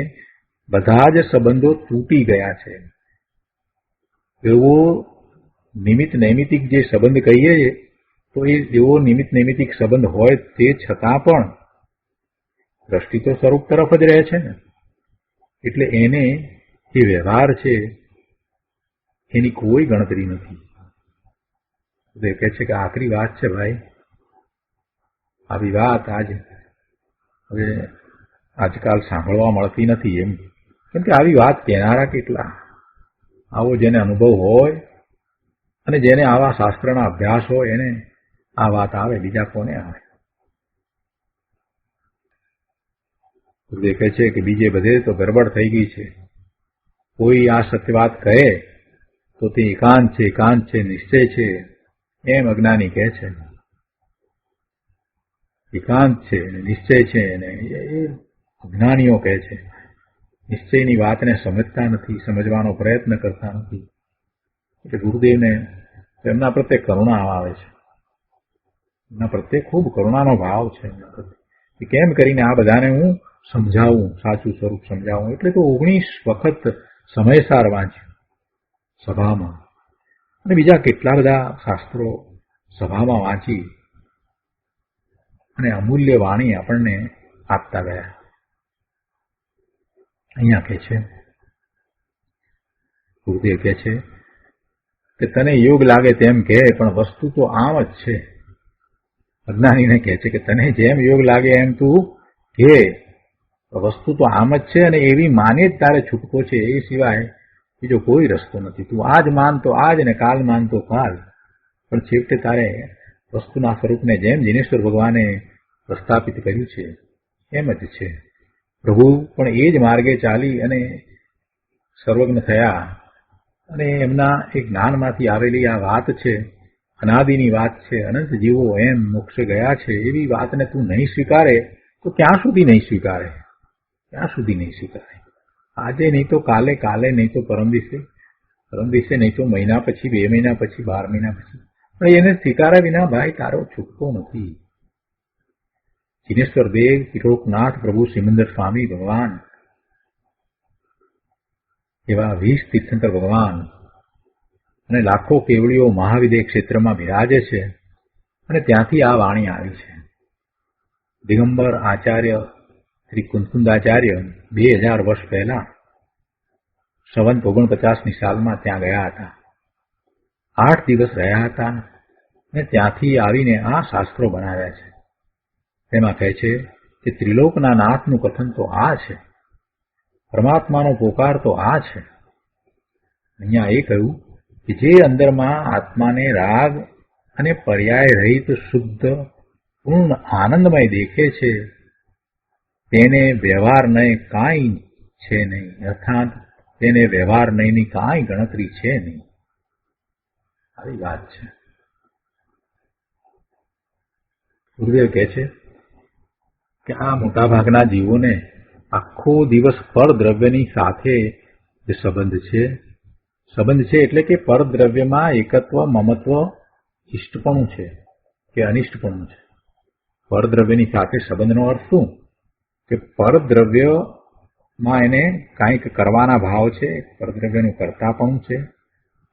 બધા જ સંબંધો તૂટી ગયા છે. એવો નિમિત્ત નૈમિતિક જે સંબંધ કહીએ તો એ એવો નિમિત્ત નૈમિતિક સંબંધ હોય તે છતાં પણ દ્રષ્ટિ તો સ્વરૂપ તરફ જ રહે છે ને. એટલે એને જે વ્યવહાર છે એની કોઈ ગણતરી નથી. એ કહે છે કે આખરી વાત છે ભાઈ, આવી વાત હવે આજકાલ સાંભળવા મળતી નથી એમ. કેમ કે આવી વાત કહેનારા કેટલા, આવો જેને અનુભવ હોય અને જેને આવા શાસ્ત્રના અભ્યાસ હોય એને આ વાત આવે, બીજા કોને આવે? દેખે છે કે બીજે બધે તો ગરબડ થઈ ગઈ છે. કોઈ આ સત્ય વાત કહે તો તે એકાંત છે, નિશ્ચય છે એમ અજ્ઞાની કહે છે. એકાંત છે, નિશ્ચય છે અને એ અજ્ઞાનીઓ કહે છે. નિશ્ચયની વાતને સમજતા નથી, સમજવાનો પ્રયત્ન કરતા નથી. એટલે ગુરુદેવને એમના પ્રત્યે કરુણા આવે છે, એમના પ્રત્યે ખૂબ કરુણાનો ભાવ છે એમના પ્રત્યે. કેમ કરીને આ બધાને હું સમજાવું, સાચું સ્વરૂપ સમજાવું. એટલે તો 19 વખત સમયસાર વાંચ્યું સભામાં, અને બીજા કેટલા બધા શાસ્ત્રો સભામાં વાંચી અને અમૂલ્ય વાણી આપણને આપતા ગયા. અહીંયા કહે છે, ગુરુદેવ કહે છે કે તને યોગ લાગે તેમ કહે, પણ વસ્તુ તો આમ જ છે. અજ્ઞાનીને કહે છે કે તને જેમ યોગ લાગે એમ તું કહે, વસ્તુ તો આમ જ છે અને એવી માને જ તારે છૂટકો છે, એ સિવાય બીજો કોઈ રસ્તો નથી. તું આજ માનતો આજ ને કાલ માનતો કાલ, પણ છેવટે તારે વસ્તુના સ્વરૂપને જેમ જીનેશ્વર ભગવાને પ્રસ્થાપિત કર્યું છે એમ જ છે. પ્રભુ પણ એ જ માર્ગે ચાલી અને સર્વજ્ઞ થયા અને એમના એક જ્ઞાનમાંથી આવેલી આ વાત છે, અનાદિની વાત છે, અનંત જીવો એમ મોક્ષે ગયા છે, એવી વાતને તું નહીં સ્વીકારે તો ક્યાં સુધી નહીં સ્વીકારે? ક્યાં સુધી નહીં સ્વીકારે? આજે નહીં તો કાલે, કાલે નહીં તો પરમ દિવસે નહીં તો મહિના પછી, 2 મહિના પછી, 12 મહિના પછી, પણ એને સ્વીકાર્યા વિના ભાઈ તારો છૂટકો નથી. જીનેશ્વર દેવ, ત્રિલોકનાથ પ્રભુ સિમંદર સ્વામી ભગવાન, એવા 20 તીર્થંકર ભગવાન અને લાખો કેવડીઓ મહાવિદ્ય ક્ષેત્રમાં બિરાજે છે અને ત્યાંથી આ વાણી આવી છે. દિગંબર આચાર્ય શ્રી કુંકુંદાચાર્ય 2000 વર્ષ પહેલા સંવત 49ની સાલમાં ત્યાં ગયા હતા. 8 દિવસ રહ્યા હતા અને ત્યાંથી આવીને આ શાસ્ત્રો બનાવ્યા છે. તેમાં કહે છે કે ત્રિલોકના નાથનું કથન તો આ છે, પરમાત્માનો પોકાર તો આ છે. અહીંયા એ કહ્યું કે જે અંદરમાં આત્માને રાગ અને પર્યાય રહિત શુદ્ધ પૂર્ણ આનંદમય દેખે છે તેને વ્યવહાર નહીં કાંઈ છે નહીં, અર્થાત તેને વ્યવહાર નહીંની કાંઈ ગણતરી છે નહીં. આવી વાત છે. ગુરુદેવ કહે છે કે આ મોટાભાગના જીવોને આખો દિવસ પરદ્રવ્યની સાથે જે સંબંધ છે એટલે કે પરદ્રવ્યમાં એકત્વ, મમત્વ, ઇષ્ટપણું છે કે અનિષ્ટપણું છે. પરદ્રવ્યની સાથે સંબંધનો અર્થ શું? કે પરદ્રવ્યમાં એને કાંઈક કરવાના ભાવ છે, પરદ્રવ્યનું કર્તાપણું છે,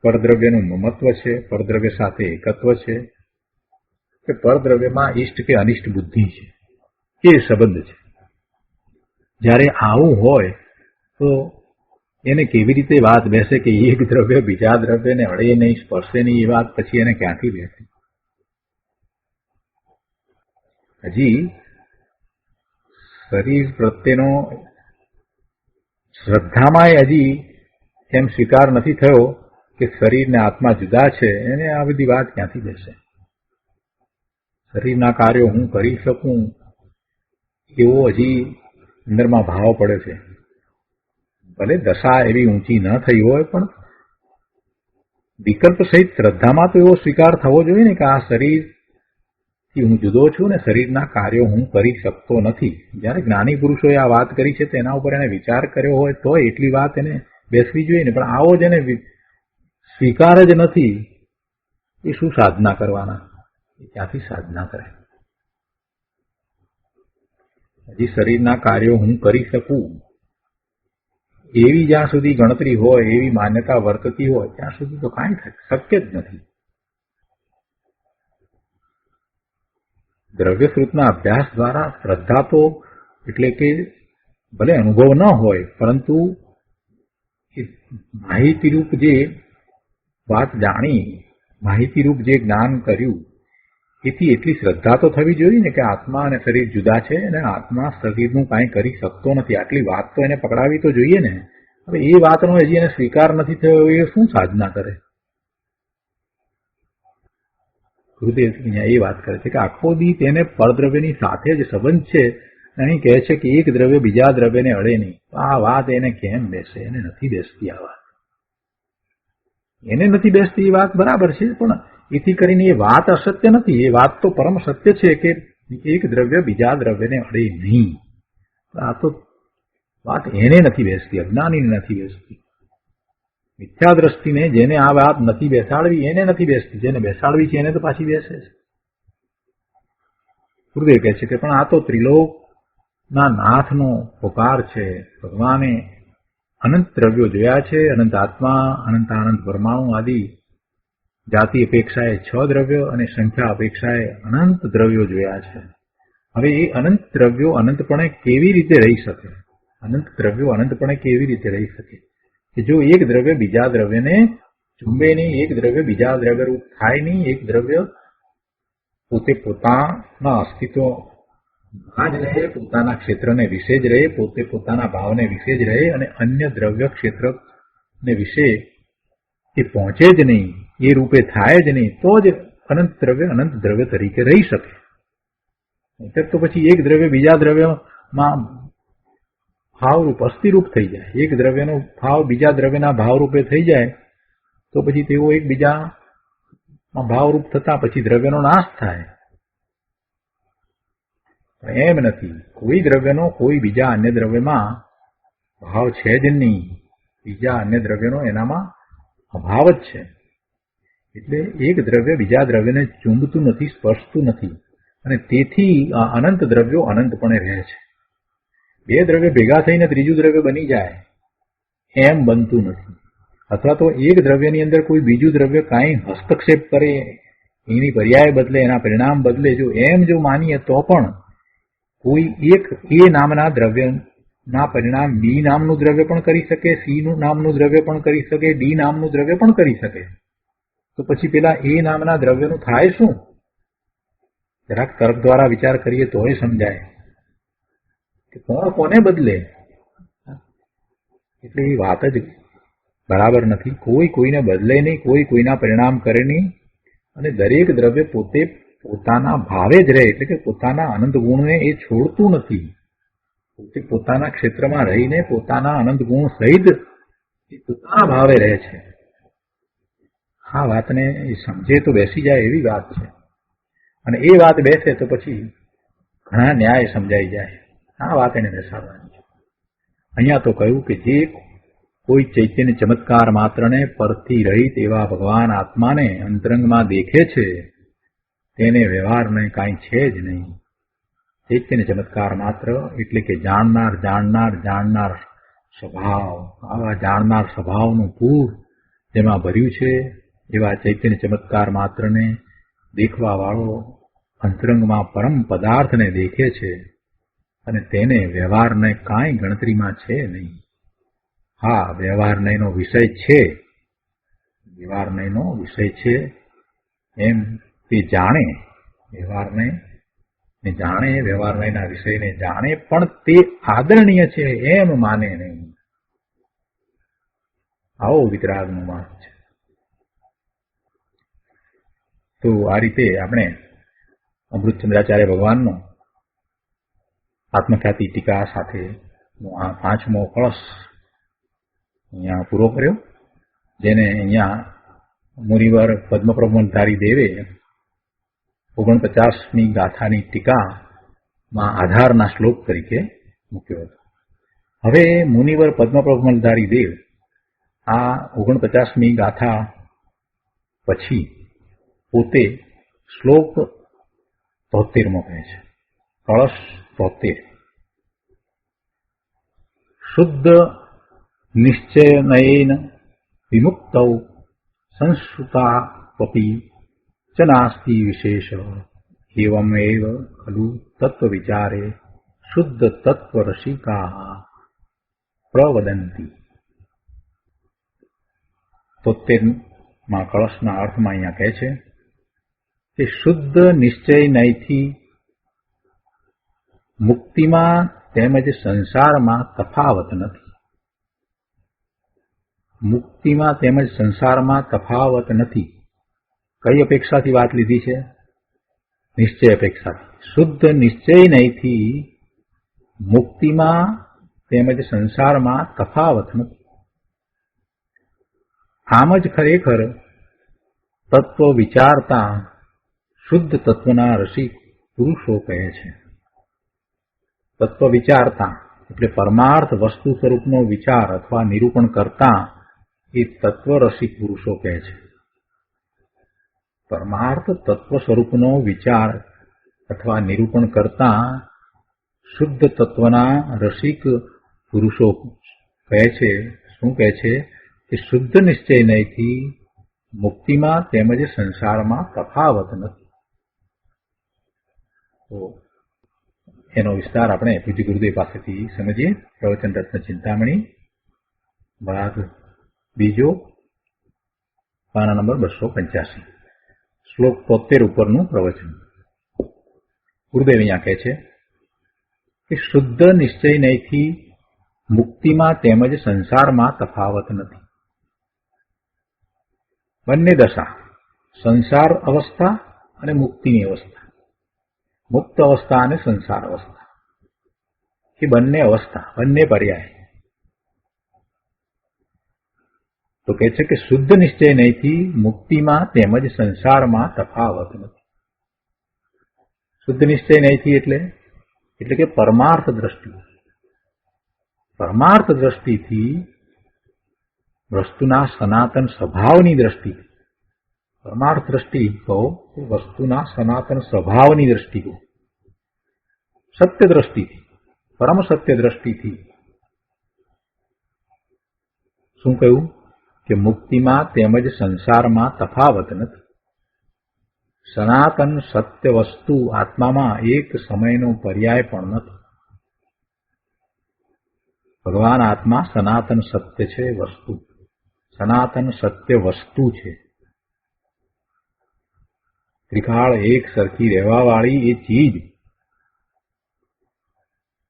પરદ્રવ્યનું મમત્વ છે, પરદ્રવ્ય સાથે એકત્વ છે, કે પરદ્રવ્યમાં ઇષ્ટ કે અનિષ્ટ બુદ્ધિ છે, એ સંબંધ છે. જ્યારે આવું હોય તો એને કેવી રીતે વાત બેસે કે એક દ્રવ્ય બીજા દ્રવ્યને અડે નહીં, સ્પર્શે નહીં? એ વાત પછી એને ક્યાંથી બેસે? હજી શરીર પ્રત્યેનો શ્રદ્ધામાં હજી એમ સ્વીકાર નથી થયો કે શરીર ને આત્મા જુદા છે. એને આ બધી વાત ક્યાંથી બેસે? શરીરના કાર્યો હું કરી શકું એવો હજી અંદરમાં ભાવ પડે છે. ભલે દશા એવી ઊંચી ન થઈ હોય, પણ વિકલ્પ સહિત શ્રદ્ધામાં તો એવો સ્વીકાર થવો જોઈએ ને કે આ શરીરથી હું જુદો છું ને શરીરના કાર્યો હું કરી શકતો નથી. જ્યારે જ્ઞાની પુરુષોએ આ વાત કરી છે તેના ઉપર એને વિચાર કર્યો હોય તો એટલી વાત એને બેસવી જોઈએ ને. પણ આવો જ એને સ્વીકાર જ નથી, એ શું સાધના કરવાના? એ ક્યાંથી સાધના કરે? હજી શરીરના કાર્યો હું કરી શકું એવી જ્યાં સુધી ગણતરી હોય, એવી માન્યતા વર્તતી હોય ત્યાં સુધી તો કાંઈ શક્ય જ નથી. દ્રવ્યશ્રુતના અભ્યાસ દ્વારા શ્રદ્ધા તો એટલે કે ભલે અનુભવ ન હોય, પરંતુ માહિતીરૂપ જે વાત જાણી, માહિતીરૂપ જે જ્ઞાન કર્યું, એથી એટલી શ્રદ્ધા તો થવી જોઈએ ને કે આત્મા અને શરીર જુદા છે અને આત્મા શરીરનું કાંઈ કરી શકતો નથી. આટલી વાત તો એને પકડાવી તો જોઈએ ને. હવે એ વાતનો હજી એને સ્વીકાર નથી થયો, એ શું સાધના કરે? ગુરુદેવ અહીંયા એ વાત કરે છે કે આખો દી તેને પરદ્રવ્યની સાથે જ સંબંધ છે. અહીં કહે છે કે એક દ્રવ્ય બીજા દ્રવ્યને અડે નહીં. આ વાત એને કેમ બેસે? એને નથી બેસતી આ વાત. એને નથી બેસતી એ વાત બરાબર છે, પણ એથી કરીને એ વાત અસત્ય નથી. એ વાત તો પરમ સત્ય છે કે એક દ્રવ્ય બીજા દ્રવ્યને અડે નહીં. આ તો વાત એને નથી બેસતી, અજ્ઞાનીને નથી બેસતી. મિથ્યા દ્રષ્ટિને જેને આ વાત નથી બેસાડવી એને નથી બેસતી, જેને બેસાડવી છે એને તો પાછી બેસે છે. ગુરુદેવ કહે છે કે પણ આ તો ત્રિલોકના નાથનો પોકાર છે. ભગવાને અનંત દ્રવ્યો જોયા છે, અનંત આત્મા, અનંત આનંદ પરમાણુ આદિ જાતિ અપેક્ષાએ 6 દ્રવ્યો અને સંખ્યા અપેક્ષાએ અનંત દ્રવ્યો જોયા છે. હવે એ અનંત દ્રવ્યો અનંતપણે કેવી રીતે રહી શકે? અનંત દ્રવ્યો અનંતપણે કેવી રીતે રહી શકે? કે જો એક દ્રવ્ય બીજા દ્રવ્યને ચુંબે નહીં, એક દ્રવ્ય બીજા દ્રવ્ય રૂપ થાય નહીં, એક દ્રવ્ય પોતે પોતાના અસ્તિત્વમાં જ રહે, પોતાના ક્ષેત્રને વિશે જ રહે, પોતે પોતાના ભાવને વિશે જ રહે અને અન્ય દ્રવ્ય ક્ષેત્રને વિશે એ પહોંચે જ નહીં, એ રૂપે થાય જ નહીં, તો જ અનંત દ્રવ્ય તરીકે રહી શકે. તો પછી એક દ્રવ્ય બીજા દ્રવ્યમાં ભાવરૂપ અસ્થિરૂપ થઈ જાય, એક દ્રવ્યનો ભાવ બીજા દ્રવ્યના ભાવરૂપે થઈ જાય તો પછી તેઓ એકબીજામાં ભાવરૂપ થતા પછી દ્રવ્યનો નાશ થાય. એમ નથી, કોઈ દ્રવ્યનો કોઈ બીજા અન્ય દ્રવ્યમાં ભાવ છે જ નહીં, બીજા અન્ય દ્રવ્યનો એનામાં અભાવ જ છે. એટલે એક દ્રવ્ય બીજા દ્રવ્યને ચૂંબતું નથી, સ્પર્શતું નથી અને તેથી આ અનંત દ્રવ્યો અનંતપણે રહે છે. બે દ્રવ્ય ભેગા થઈને ત્રીજું દ્રવ્ય બની જાય એમ બનતું નથી. અથવા તો એક દ્રવ્યની અંદર કોઈ બીજું દ્રવ્ય કાંઈ હસ્તક્ષેપ કરે, એની પર્યાય બદલે, એના પરિણામ બદલે, જો માનીએ તો પણ કોઈ એક એ નામના દ્રવ્યના પરિણામ બી નામનું દ્રવ્ય પણ કરી શકે, સી નામનું દ્રવ્ય પણ કરી શકે, ડી નામનું દ્રવ્ય પણ કરી શકે. તો પછી પેલા એ નામના દ્રવ્યનું થાય શું? જરાક તર્ક દ્વારા વિચાર કરીએ તો એ સમજાય કે કોણ કોને બદલે. એટલે એ વાત જ બરાબર નથી. કોઈ કોઈને બદલે નહીં, કોઈ કોઈના પરિણામ કરે નહીં અને દરેક દ્રવ્ય પોતે પોતાના ભાવે જ રહે, એટલે કે પોતાના અનંત ગુણને એ છોડતું નથી. પોતે પોતાના ક્ષેત્રમાં રહીને પોતાના અનંત ગુણ સહિત એ પોતાના ભાવે રહે છે. આ વાતને એ સમજે તો બેસી જાય એવી વાત છે. અને એ વાત બેસે તો પછી ઘણા ન્યાય સમજાઈ જાય. આ વાત એને બેસાડવાની છે. અહીંયા તો કહ્યું કે જે કોઈ ચૈતન્ય ચમત્કાર માત્રને પરથી રહિત એવા ભગવાન આત્માને અંતરંગમાં દેખે છે તેને વ્યવહારને કાંઈ છે જ નહીં. ચૈતન્ય ચમત્કાર માત્ર એટલે કે જાણનાર સ્વભાવ, આવા જાણનાર સ્વભાવનું પૂર જેમાં ભર્યું છે એવા ચૈતન્ય ચમત્કાર માત્રને દેખવા વાળો અંતરંગમાં પરમ પદાર્થને દેખે છે અને તેને વ્યવહારને કાંઈ ગણતરીમાં છે નહીં. હા, વ્યવહારનયનો વિષય છે, વ્યવહારનયનો વિષય છે એમ તે જાણે, વ્યવહારને જાણે, વ્યવહારનયના વિષયને જાણે, પણ તે આદરણીય છે એમ માને નહીં. આવો વિતરાગનો માર્ગ છે. તો આ રીતે આપણે અમૃતચંદ્રાચાર્ય ભગવાનનો આત્મખ્યાતિ ટીકા સાથે આ 5મો કળશ અહીંયા પૂરો કર્યો, જેને અહીંયા મુનિવર પદ્મપ્રબંધધારી દેવે 49મી ગાથાની ટીકામાં આધારના શ્લોક તરીકે મૂક્યો હતો. હવે મુનિવર પદ્મપ્રબંધધારી દેવ આ 49મી ગાથા પછી પોતે શ્લોક 73મો કહે છે, કળશ 73. શુદ્ધ નિશ્ચયનયેન વિમુક્તૌ સંસ્કૃતાપી ચ નાસ્તિ વિશેષ એવમેવ ખલુ તત્વવિચારે શુદ્ધ તત્વરસિકાઃ પ્રવદંતિ. 73મા કળશના અર્થમાં અહીંયા કહે છે કે શુદ્ધ નિશ્ચયનયથી મુક્તિમાં તેમજ સંસારમાં તફાવત નથી. મુક્તિમાં તેમજ સંસારમાં તફાવત નથી. કઈ અપેક્ષાથી વાત લીધી છે? નિશ્ચય અપેક્ષાથી. શુદ્ધ નિશ્ચયનયથી મુક્તિમાં તેમજ સંસારમાં તફાવત નથી. આમ જ ખરેખર તત્વ વિચારતા શુદ્ધ તત્વના રસિક પુરુષો કહે છે. તત્વ વિચારતા એટલે પરમાર્થ વસ્તુ સ્વરૂપનો વિચાર અથવા નિરૂપણ કરતા એ તત્વ રસિક પુરુષો કહે છે. પરમાર્થ તત્વ સ્વરૂપનો વિચાર અથવા નિરૂપણ કરતા શુદ્ધ તત્વના રસિક પુરુષો કહે છે. શું કહે છે? કે શુદ્ધ નિશ્ચયનયથી મુક્તિમાં તેમજ સંસારમાં તફાવત નથી. તો એનો વિસ્તાર આપણે પૂજ્ય ગુરુદેવ પાસેથી સમજીએ. પ્રવચન રત્ન ચિંતામણી ભાગ 2. પાના નંબર 285, શ્લોક 73 ઉપરનું પ્રવચન. ગુરુદેવ અહીંયા કહે છે કે શુદ્ધ નિશ્ચયથી મુક્તિમાં તેમજ સંસારમાં તફાવત નથી. બંને દશા, સંસાર અવસ્થા અને મુક્તિની અવસ્થા, મુક્ત અવસ્થા અને સંસાર અવસ્થા, એ બંને અવસ્થા, બંને પર્યાય. તો કહે છે કે શુદ્ધ નિશ્ચય નહીંથી મુક્તિમાં તેમજ સંસારમાં તફાવત નથી. શુદ્ધ નિશ્ચય નહીંથી એટલે કે પરમાર્થ દ્રષ્ટિ. પરમાર્થ દ્રષ્ટિથી વસ્તુના સનાતન સ્વભાવની દ્રષ્ટિથી, પરમાર્થ દ્રષ્ટિ કહો વસ્તુના સનાતન સ્વભાવની દ્રષ્ટિ કહો, સત્ય દ્રષ્ટિથી, પરમ સત્ય દ્રષ્ટિથી શું કહ્યું કે મુક્તિમાં તેમજ સંસારમાં તફાવત નથી. સનાતન સત્ય વસ્તુ આત્મામાં એક સમયનો પર્યાય પણ નથી. ભગવાન આત્મા સનાતન સત્ય છે, વસ્તુ સનાતન સત્ય વસ્તુ છે. ત્રિકાળ એક સરખી રહેવાવાળી એ ચીજ,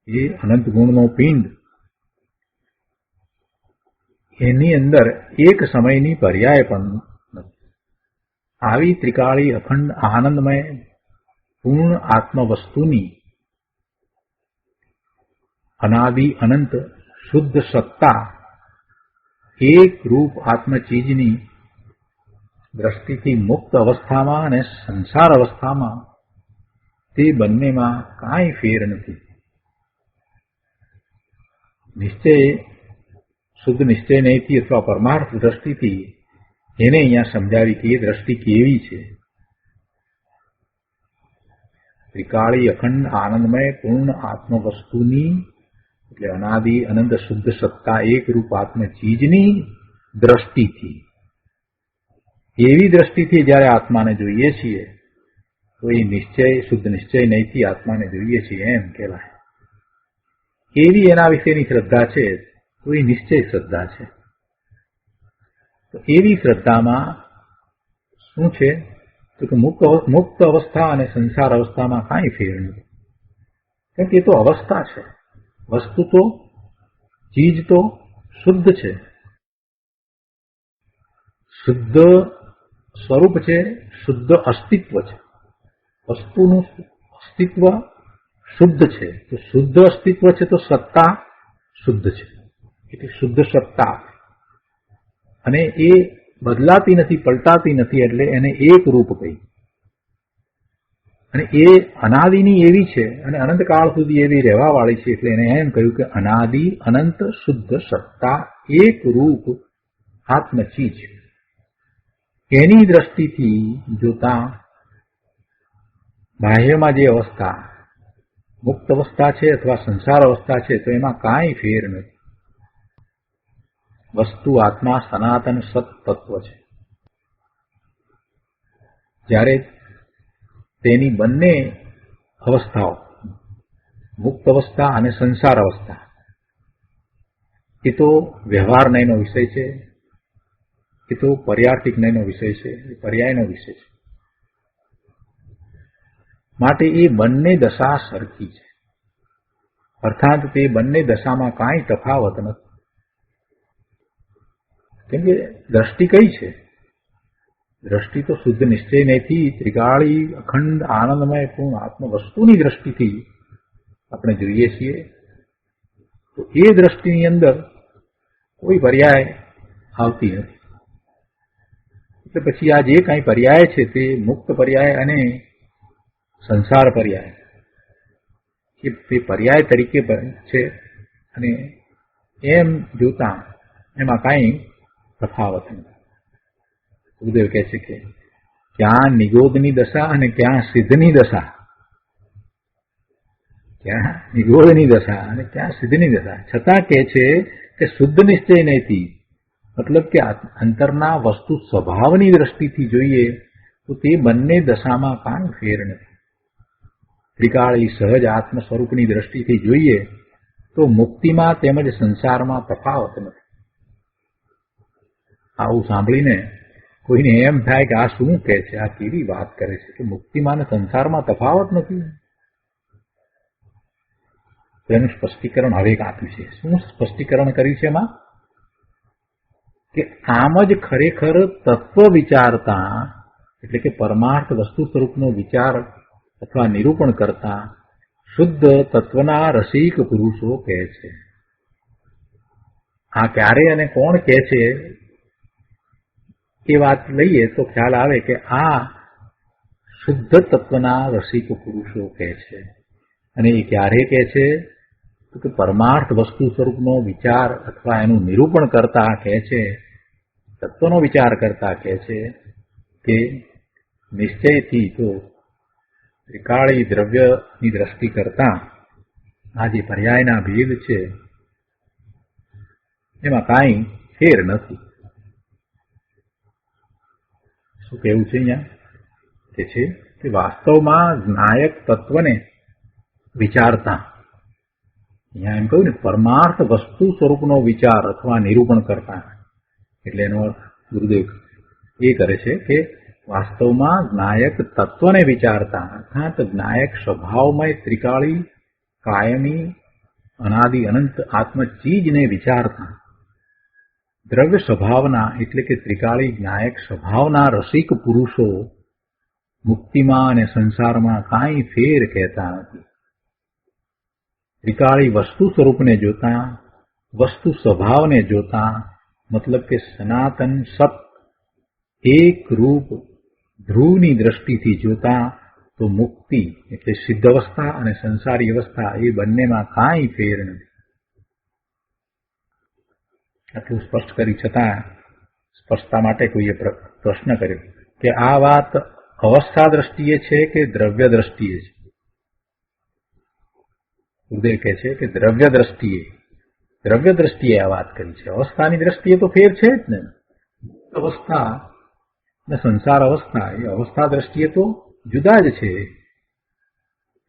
એ અનંત ગુણનો પિંડ, એની અંદર એક સમયની પર્યાય પણ નથી. આવી ત્રિકાળી અખંડ આનંદમય પૂર્ણ આત્મવસ્તુની અનાદિ અનંત શુદ્ધ સત્તા એક રૂપ આત્મચીજની દ્રષ્ટિથી મુક્ત અવસ્થામાં અને સંસાર અવસ્થામાં તે બંનેમાં કાંઈ ફેર નથી. નિશ્ચય, શુદ્ધ નિશ્ચય નહીંથી અથવા પરમાર્થ દ્રષ્ટિથી એને અહીંયા સમજાવી કે એ દ્રષ્ટિ કેવી છે. ત્રિકાળી અખંડ આનંદમય પૂર્ણ આત્મવસ્તુની એટલે અનાદિ અનંત શુદ્ધ સત્તા એક રૂપ આત્મ ચીજની દ્રષ્ટિથી, એવી દ્રષ્ટિથી જયારે આત્માને જોઈએ છીએ તો એ નિશ્ચય, શુદ્ધ નિશ્ચય નહીંથી આત્માને જોઈએ છીએ એમ કહેવાય. એવી એના વિશેની શ્રદ્ધા છે તો એ નિશ્ચય શ્રદ્ધા છે. તો એવી શ્રદ્ધામાં શું છે તો કે મુક્ત અવસ્થા અને સંસાર અવસ્થામાં કાંઈ ફેર નથી. કેમ કે એ તો અવસ્થા છે, વસ્તુ તો, ચીજ તો શુદ્ધ છે, શુદ્ધ સ્વરૂપ છે, શુદ્ધ અસ્તિત્વ છે. વસ્તુનું અસ્તિત્વ શુદ્ધ છે, તો શુદ્ધ અસ્તિત્વ છે તો સત્તા શુદ્ધ છે, એટલે શુદ્ધ સત્તા. અને એ બદલાતી નથી, પલટાતી નથી, એટલે એને એક રૂપ કહી. અને એ અનાદિની એવી છે અને અનંતકાળ સુધી એવી રહેવાવાળી છે, એટલે એને એમ કહ્યું કે અનાદિ અનંત શુદ્ધ સત્તા એક રૂપ આત્મચીજ. એની દ્રષ્ટિથી જોતા બાહ્યમાં જે અવસ્થા મુક્ત અવસ્થા છે અથવા સંસાર અવસ્થા છે તો એમાં કાંઈ ફેર નથી. વસ્તુ આત્મા સનાતન સત તત્વ છે. જ્યારે તેની બંને અવસ્થાઓ, મુક્ત અવસ્થા અને સંસાર અવસ્થા, એ તો વ્યવહાર નયનો વિષય છે, એ તો પર્યાર્થિક નયનો વિષય છે, એ પર્યાયનો વિષય છે. માટે એ બંને દશા સરખી છે, અર્થાત તે બંને દશામાં કાંઈ તફાવત નથી. કેમ કે દ્રષ્ટિ કઈ છે? દ્રષ્ટિ તો શુદ્ધ નિશ્ચય નથી, ત્રિકાળી અખંડ આનંદમય પૂર્ણ આત્મ વસ્તુની દ્રષ્ટિથી આપણે જોઈએ છીએ. તો એ દ્રષ્ટિની અંદર કોઈ પર્યાય આવતી નથી. એટલે પછી આ જે કાંઈ પર્યાય છે તે મુક્ત પર્યાય અને સંસાર પર્યાય, એ પર્યાય તરીકે છે. અને એમ જોતા એમાં કાંઈ તફાવત નથી. ગુરુદેવ કહે છે કે ક્યાં નિગોદની દશા અને ક્યાં સિદ્ધની દશા, ક્યાં નિગોદની દશા અને ક્યાં સિદ્ધની દશા. છતાં કહે છે કે શુદ્ધ નિશ્ચય નહીંથી, મતલબ કે અંતરના વસ્તુ સ્વભાવની દ્રષ્ટિથી જોઈએ તો તે બંને દશામાં કાંઈ ફેર નથી. ત્રિકાળી સહજ આત્મ સ્વરૂપની દ્રષ્ટિથી જોઈએ તો મુક્તિમાં તેમજ સંસારમાં તફાવત નથી. આવું સાંભળીને કોઈને એમ થાય કે આ શું કહે છે, આ કેવી વાત કરે છે કે મુક્તિમાં અને સંસારમાં તફાવત નથી. તેનું સ્પષ્ટીકરણ હવે આપ્યું છે. શું સ્પષ્ટીકરણ કર્યું છે એમાં? કે આમ જ ખરેખર તત્વ વિચારતા, એટલે કે પરમાર્થ વસ્તુ સ્વરૂપનો વિચાર અથવા નિરૂપણ કરતા શુદ્ધ તત્વના રસિક પુરુષો કહે છે. આ ક્યારે અને કોણ કહે છે એ વાત લઈએ તો ખ્યાલ આવે કે આ શુદ્ધ તત્વના રસિક પુરુષો કહે છે. અને એ ક્યારે કહે છે તો કે પરમાર્થ વસ્તુ સ્વરૂપનો વિચાર અથવા એનું નિરૂપણ કરતા કહે છે, તત્વનો વિચાર કરતા કહે છે કે નિશ્ચયથી તો ત્રિકાળી દ્રવ્યની દ્રષ્ટિ કરતા આ જે પર્યાયના ભેદ છે એમાં કાંઈ ફેર નથી. શું કહેવું છે અહીંયા? કે છે કે વાસ્તવમાં નાયક તત્વને વિચારતા, અહીંયા એમ કહ્યું ને પરમાર્થ વસ્તુ સ્વરૂપનો વિચાર અથવા નિરૂપણ કરતા, એટલે એનો અર્થ ગુરુદેવ એ કરે છે કે વાસ્તવમાં જ્ઞાયક તત્વને વિચારતા અર્થાત જ્ઞાયક સ્વભાવમય ત્રિકાળી કાયમી અનાદિ અનંત આત્મ ચીજને વિચારતા દ્રવ્ય સ્વભાવના એટલે કે ત્રિકાળી જ્ઞાયક સ્વભાવના રસિક પુરુષો મુક્તિમાં અને સંસારમાં કાંઈ ફેર કહેતા નથી. ત્રિકાળી વસ્તુ સ્વરૂપને જોતા, વસ્તુ સ્વભાવને જોતા, મતલબ કે સનાતન સત એક રૂપ ધ્રુવની દ્રષ્ટિથી જોતા તો મુક્તિ એટલે સિદ્ધ અવસ્થા અને સંસારી અવસ્થા એ બંનેમાં કાંઈ ફેર નથી. આટલું સ્પષ્ટ કરી છતાં સ્પષ્ટતા માટે કોઈએ પ્રશ્ન કર્યો કે આ વાત અવસ્થા દ્રષ્ટિએ છે કે દ્રવ્ય દ્રષ્ટિએ છે? ગુરુદેવ કહે છે કે દ્રવ્ય દ્રષ્ટિએ આ વાત કરી છે. અવસ્થાની દ્રષ્ટિએ તો ફેર છે જ ને. અવસ્થા ને સંસાર અવસ્થા એ અવસ્થા દ્રષ્ટિએ તો જુદા જ છે.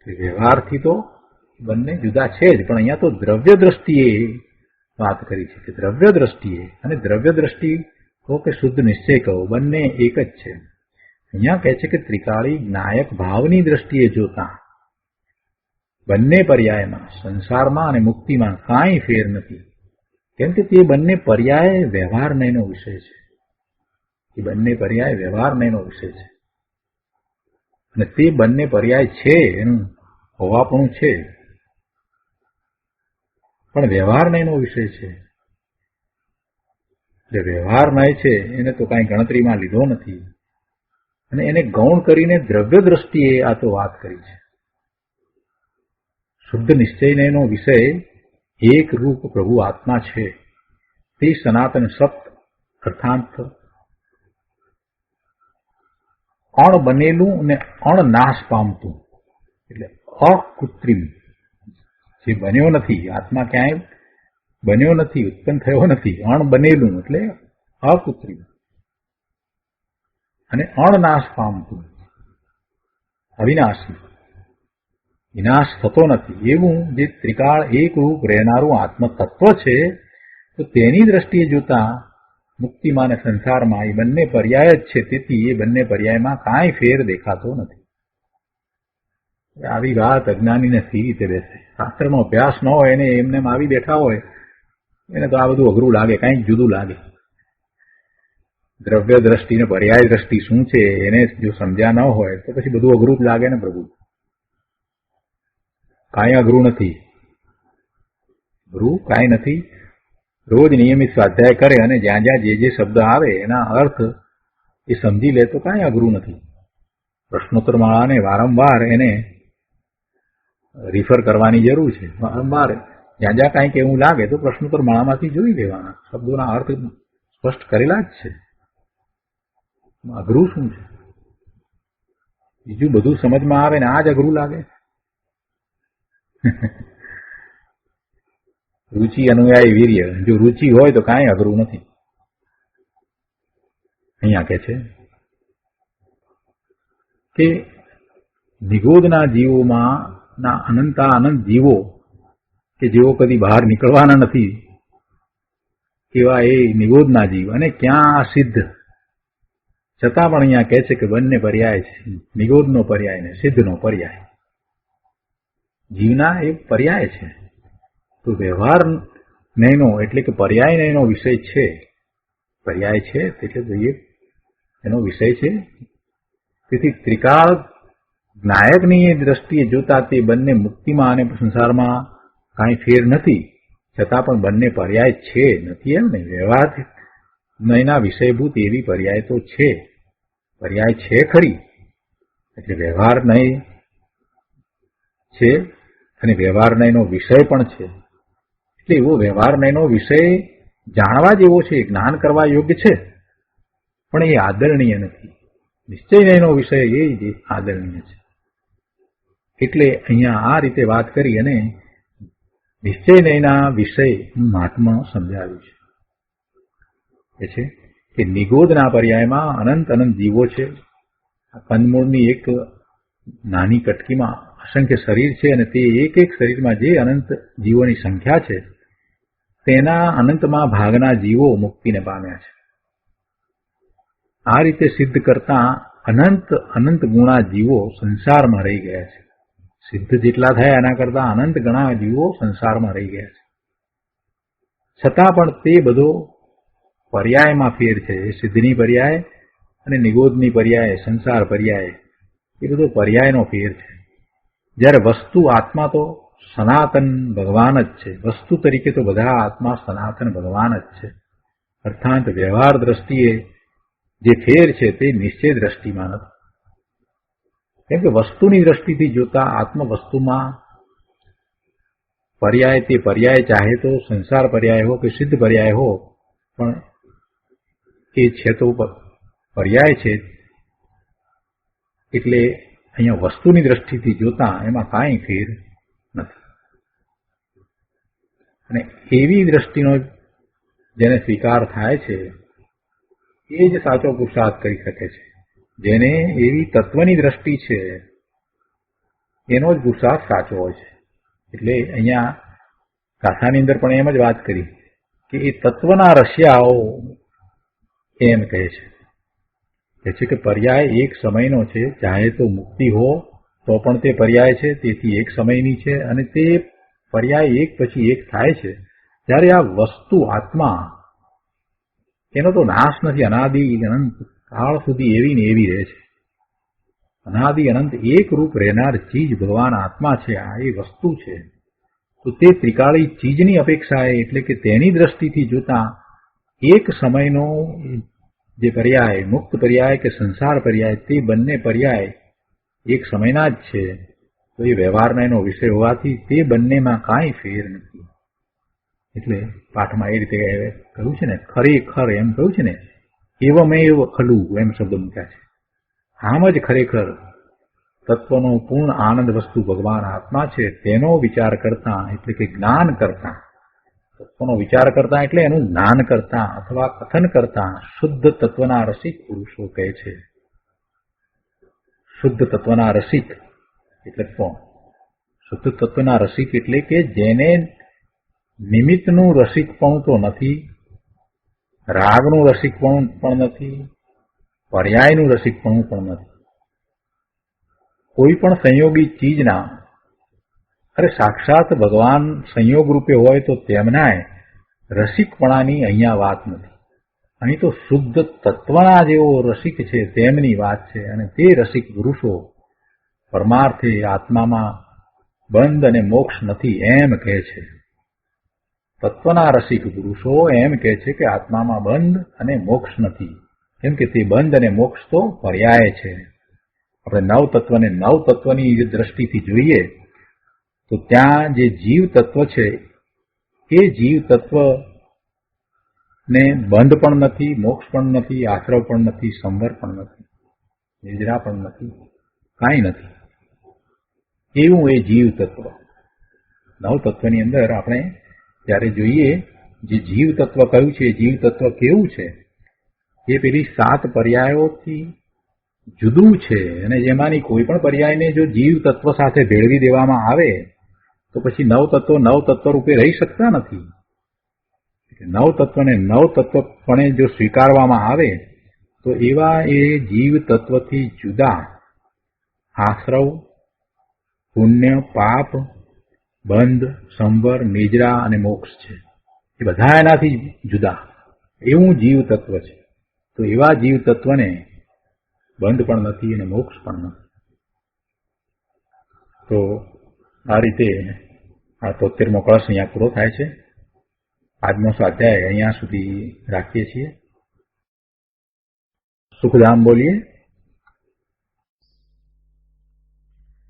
વ્યવહારથી તો બંને જુદા છે જ, પણ અહીંયા તો દ્રવ્ય દ્રષ્ટિએ વાત કરી છે કે દ્રવ્ય દ્રષ્ટિએ અને દ્રવ્ય દ્રષ્ટિ કહો કે શુદ્ધ નિશ્ચય કહો બંને એક જ છે. અહીંયા કહે છે કે ત્રિકાળી જ્ઞાયક ભાવની દ્રષ્ટિએ જોતા બંને પર્યાયમાં સંસારમાં અને મુક્તિમાં કાંઈ ફેર નથી. કેમ કે તે બંને પર્યાય વ્યવહારનયનો વિષય છે. એ બંને પર્યાય વ્યવહારનયનો વિષય છે અને તે બંને પર્યાય છે એનું હોવાપણું છે, પણ વ્યવહારનયનો વિષય છે. જે વ્યવહારનય છે એને તો કાંઈ ગણતરીમાં લીધો નથી અને એને ગૌણ કરીને દ્રવ્ય દ્રષ્ટિએ આ તો વાત કરી છે. શુદ્ધ નિશ્ચયનો વિષય એક રૂપ પ્રભુ આત્મા છે. તે સનાતન સત અર્થાત અણ બનેલું અને અણનાશ પામતું એટલે અકૃત્રિમ, જે બન્યો નથી, આત્મા ક્યાંય બન્યો નથી, ઉત્પન્ન થયો નથી, અણ બનેલું એટલે અકૃત્રિમ અને અણનાશ પામતું, અવિનાશી, વિનાશ થતો નથી એવું જે ત્રિકાળ એક રૂપ રહેનારું આત્મતત્વ છે. તો તેની દ્રષ્ટિએ જોતા મુક્તિમાં અને સંસારમાં એ બંને પર્યાય જ છે. તેથી એ બંને પર્યાયમાં કાંઈ ફેર દેખાતો નથી. આવી વાત અજ્ઞાનીને સી રીતે બેસે? શાસ્ત્રનો અભ્યાસ ન હોય એને એમને આવી બેઠા હોય એને તો આ બધું અઘરું લાગે, કાંઈક જુદું લાગે. દ્રવ્ય દ્રષ્ટિ ને પર્યાય દ્રષ્ટિ શું છે એને જો સમજ્યા ન હોય તો પછી બધું અઘરું જ લાગે ને. પ્રભુ કાંઈ અઘરું નથી, અઘરું કાંઈ નથી. રોજ નિયમિત સ્વાધ્યાય કરે અને જ્યાં જ્યાં જે શબ્દ આવે એના અર્થ એ સમજી લે તો કાંઈ અઘરું નથી. પ્રશ્નોત્તર માળાને વારંવાર એને રિફર કરવાની જરૂર છે. વારંવાર જ્યાં જ્યાં કાંઈક એવું લાગે તો પ્રશ્નોત્તર માળામાંથી જોઈ લેવાના. શબ્દોના અર્થ સ્પષ્ટ કરેલા જ છે. અઘરું શું છે? બીજું બધું સમજમાં આવે ને આ જ અઘરું લાગે. રુચિ અનુયાયી વીર્ય. જો રુચિ હોય તો કાંઈ અઘરું નથી. અહીંયા કે છે કે નિગોદના જીવોમાં ના અનંતા અનંત જીવો કે જેઓ કદી બહાર નીકળવાના નથી એવા એ નિગોદના જીવ અને ક્યાં સિદ્ધ છતાં પણ અહીંયા કહે છે કે બંને પર્યાય છે, નિગોદનો પર્યાય ને સિદ્ધનો પર્યાય. જીવના એ પર્યાય છે. તો વ્યવહાર નયનો એટલે કે પર્યાય નયનો વિષય છે. પર્યાય છે એટલે જોઈએ એનો વિષય છે. તેથી ત્રિકાળ જ્ઞાયકની દ્રષ્ટિએ જોતા તે બંને મુક્તિમાં અને સંસારમાં કાંઈ ફેર નથી, છતાં પણ બંને પર્યાય છે. નથી એમ ને, વ્યવહાર નયના વિષયભૂત એવી પર્યાય તો છે. પર્યાય છે ખરી, એટલે વ્યવહાર નય છે અને વ્યવહાર નયનો વિષય પણ છે. એટલે એવો વ્યવહાર નયનો વિષય જાણવા જેવો છે, જ્ઞાન કરવા યોગ્ય છે, પણ એ આદરણીય નથી. નિશ્ચય નયનો વિષય એ આદરણીય છે. એટલે અહીંયા આ રીતે વાત કરી અને નિશ્ચય નયના વિષયનું મહાત્મ્ય સમજાવ્યું છે કે નિગોદના પર્યાયમાં અનંત અનંત જીવો છે. આ કંદમૂળની એક નાની કટકીમાં અસંખ્ય શરીર છે અને તે એક એક શરીરમાં જે અનંત જીવોની સંખ્યા છે તેના અનંતમાં ભાગના જીવો મુક્તિને પામ્યા છે. આ રીતે સિદ્ધ કરતા અનંત અનંત ગુણા જીવો સંસારમાં રહી ગયા છે. સિદ્ધ જેટલા થયા એના કરતા અનંત ગણા જીવો સંસારમાં રહી ગયા છે. છતાં પણ તે બધો પર્યાયમાં ફેર છે. સિદ્ધની પર્યાય અને નિગોદની પર્યાય, સંસાર પર્યાય, એ બધો પર્યાયનો ફેર છે. જ્યારે વસ્તુ આત્મા તો સનાતન ભગવાન જ છે. વસ્તુ તરીકે તો બધા આત્મા સનાતન ભગવાન જ છે. અર્થાત વ્યવહાર દ્રષ્ટિએ જે ફેર છે તે નિશ્ચય દ્રષ્ટિમાં નથી. કેમ કે વસ્તુની દ્રષ્ટિથી જોતા આત્મ વસ્તુમાં પર્યાય, તે પર્યાય ચાહે તો સંસાર પર્યાય હો કે સિદ્ધ પર્યાય હો, પણ એ છે તો પર્યાય છે. એટલે અહીંયા વસ્તુની દ્રષ્ટિથી જોતા એમાં કાંઈ ફેર નથી. અને એવી દ્રષ્ટિનો જેને સ્વીકાર થાય છે એ જ સાચો પુરુષાર્થ કરી શકે છે. જેને એવી તત્વની દ્રષ્ટિ છે એનો જ પુરુષાર્થ સાચો હોય છે. એટલે અહીંયા ગાથાની અંદર પણ એમ જ વાત કરી કે એ તત્વના રસિયાઓ એમ કહે છે કે પર્યાય એક સમયનો છે. ચાહે તો મુક્તિ હો તો પણ તે પર્યાય છે, તેથી એક સમયની છે અને તે પર્યાય એક પછી એક થાય છે. જ્યારે આ વસ્તુ આત્મા એનો તો નાશ નથી, અનાદિ અનંત કાળ સુધી એવી ને એવી રહે છે. અનાદિ અનંત એક રૂપ રહેનાર ચીજ ભગવાન આત્મા છે. આ એ વસ્તુ છે. તો તે ત્રિકાળી ચીજની અપેક્ષાએ એટલે કે તેની દ્રષ્ટિથી જોતા એક સમયનો જે પર્યાય, મુક્ત પર્યાય કે સંસાર પર્યાય, તે બંને પર્યાય એક સમયના જ છે. તો એ વ્યવહારનો વિષય હોવાથી તે બંનેમાં કાંઈ ફેર નથી. એટલે પાઠમાં એ રીતે કહ્યું છે ને, ખરેખર એમ કહ્યું છે ને, એવમેવ ખલુ એમ શબ્દ મૂક્યા છે. આમ જ ખરેખર તત્વનો પૂર્ણ આનંદ વસ્તુ ભગવાન આત્મા છે. તેનો વિચાર કરતા એટલે કે જ્ઞાન કરતા, તત્વનો વિચાર કરતા એટલે એનું જ્ઞાન કરતા અથવા કથન કરતા શુદ્ધ તત્વના રસિક પુરુષો કહે છે. શુદ્ધ તત્વના રસિક એટલે કોણ? શુદ્ધ તત્વના રસિક એટલે કે જેને નિમિત્તનું રસિકપણું તો નથી, રાગનું રસિકપણું પણ નથી, પર્યાયનું રસિકપણું પણ નથી. કોઈ પણ સંયોગી ચીજના, અરે સાક્ષાત ભગવાન સંયોગ રૂપે હોય તો તેમનાય રસિકપણાની અહીંયા વાત નથી. અહીં તો શુદ્ધ તત્વના જેવો રસિક છે તેમની વાત છે. અને તે રસિક પુરુષો પરમાર્થે આત્મામાં બંધ અને મોક્ષ નથી એમ કહે છે. તત્વના રસિક પુરુષો એમ કહે છે કે આત્મામાં બંધ અને મોક્ષ નથી, કેમ કે તે બંધ અને મોક્ષ તો પર્યાય છે. આપણે નવ તત્વને નવ તત્વની દ્રષ્ટિથી જોઈએ તો ત્યાં જે જીવ તત્વ છે એ જીવ તત્વને બંધ પણ નથી, મોક્ષ પણ નથી, આશ્રવ પણ નથી, સંવર પણ નથી, નિદ્રા પણ નથી, કાંઈ નથી. એવું એ જીવ તત્વ નવ તત્વની અંદર આપણે ત્યારે જોઈએ જે જીવ તત્વ કયું છે, જીવ તત્વ કેવું છે, એ પેલી 7 પર્યાયોથી જુદું છે. અને જેમાંની કોઈ પણ પર્યાયને જો જીવ તત્વ સાથે ભેળવી દેવામાં આવે તો પછી નવ તત્વ રૂપે રહી શકતા નથી. નવ તત્વને નવ તત્વપણે જો સ્વીકારવામાં આવે તો એવા એ જીવ તત્વથી જુદા આશ્રવ, પુણ્ય, પાપ, બંધ, સંવર, નિજરા અને મોક્ષ છે. એ બધા એનાથી જુદા એવું જીવ તત્વ છે. તો એવા જીવ તત્વને બંધ પણ નથી અને મોક્ષ પણ નથી. તો આ રીતે આ 73મો કળશ અહીંયા પૂરો થાય છે. આજનો સ્વાધ્યાય અહીંયા સુધી રાખીએ છીએ. સુખધામ બોલીએ.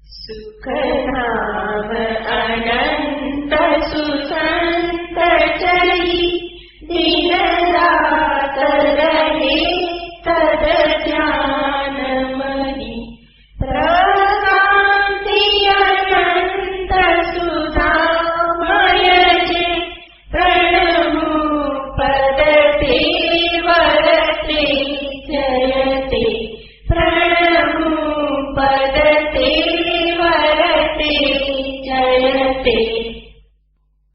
સુખધામ અનંત સુસંત ચરી દિન રાત રહે તદ ધ્યાન મહી પ્રકાંતિ અનંત સુધામય જે પ્રણમુ પદ તે વરતે જયતે પ્રણમુ પદ તે વરતે જયતે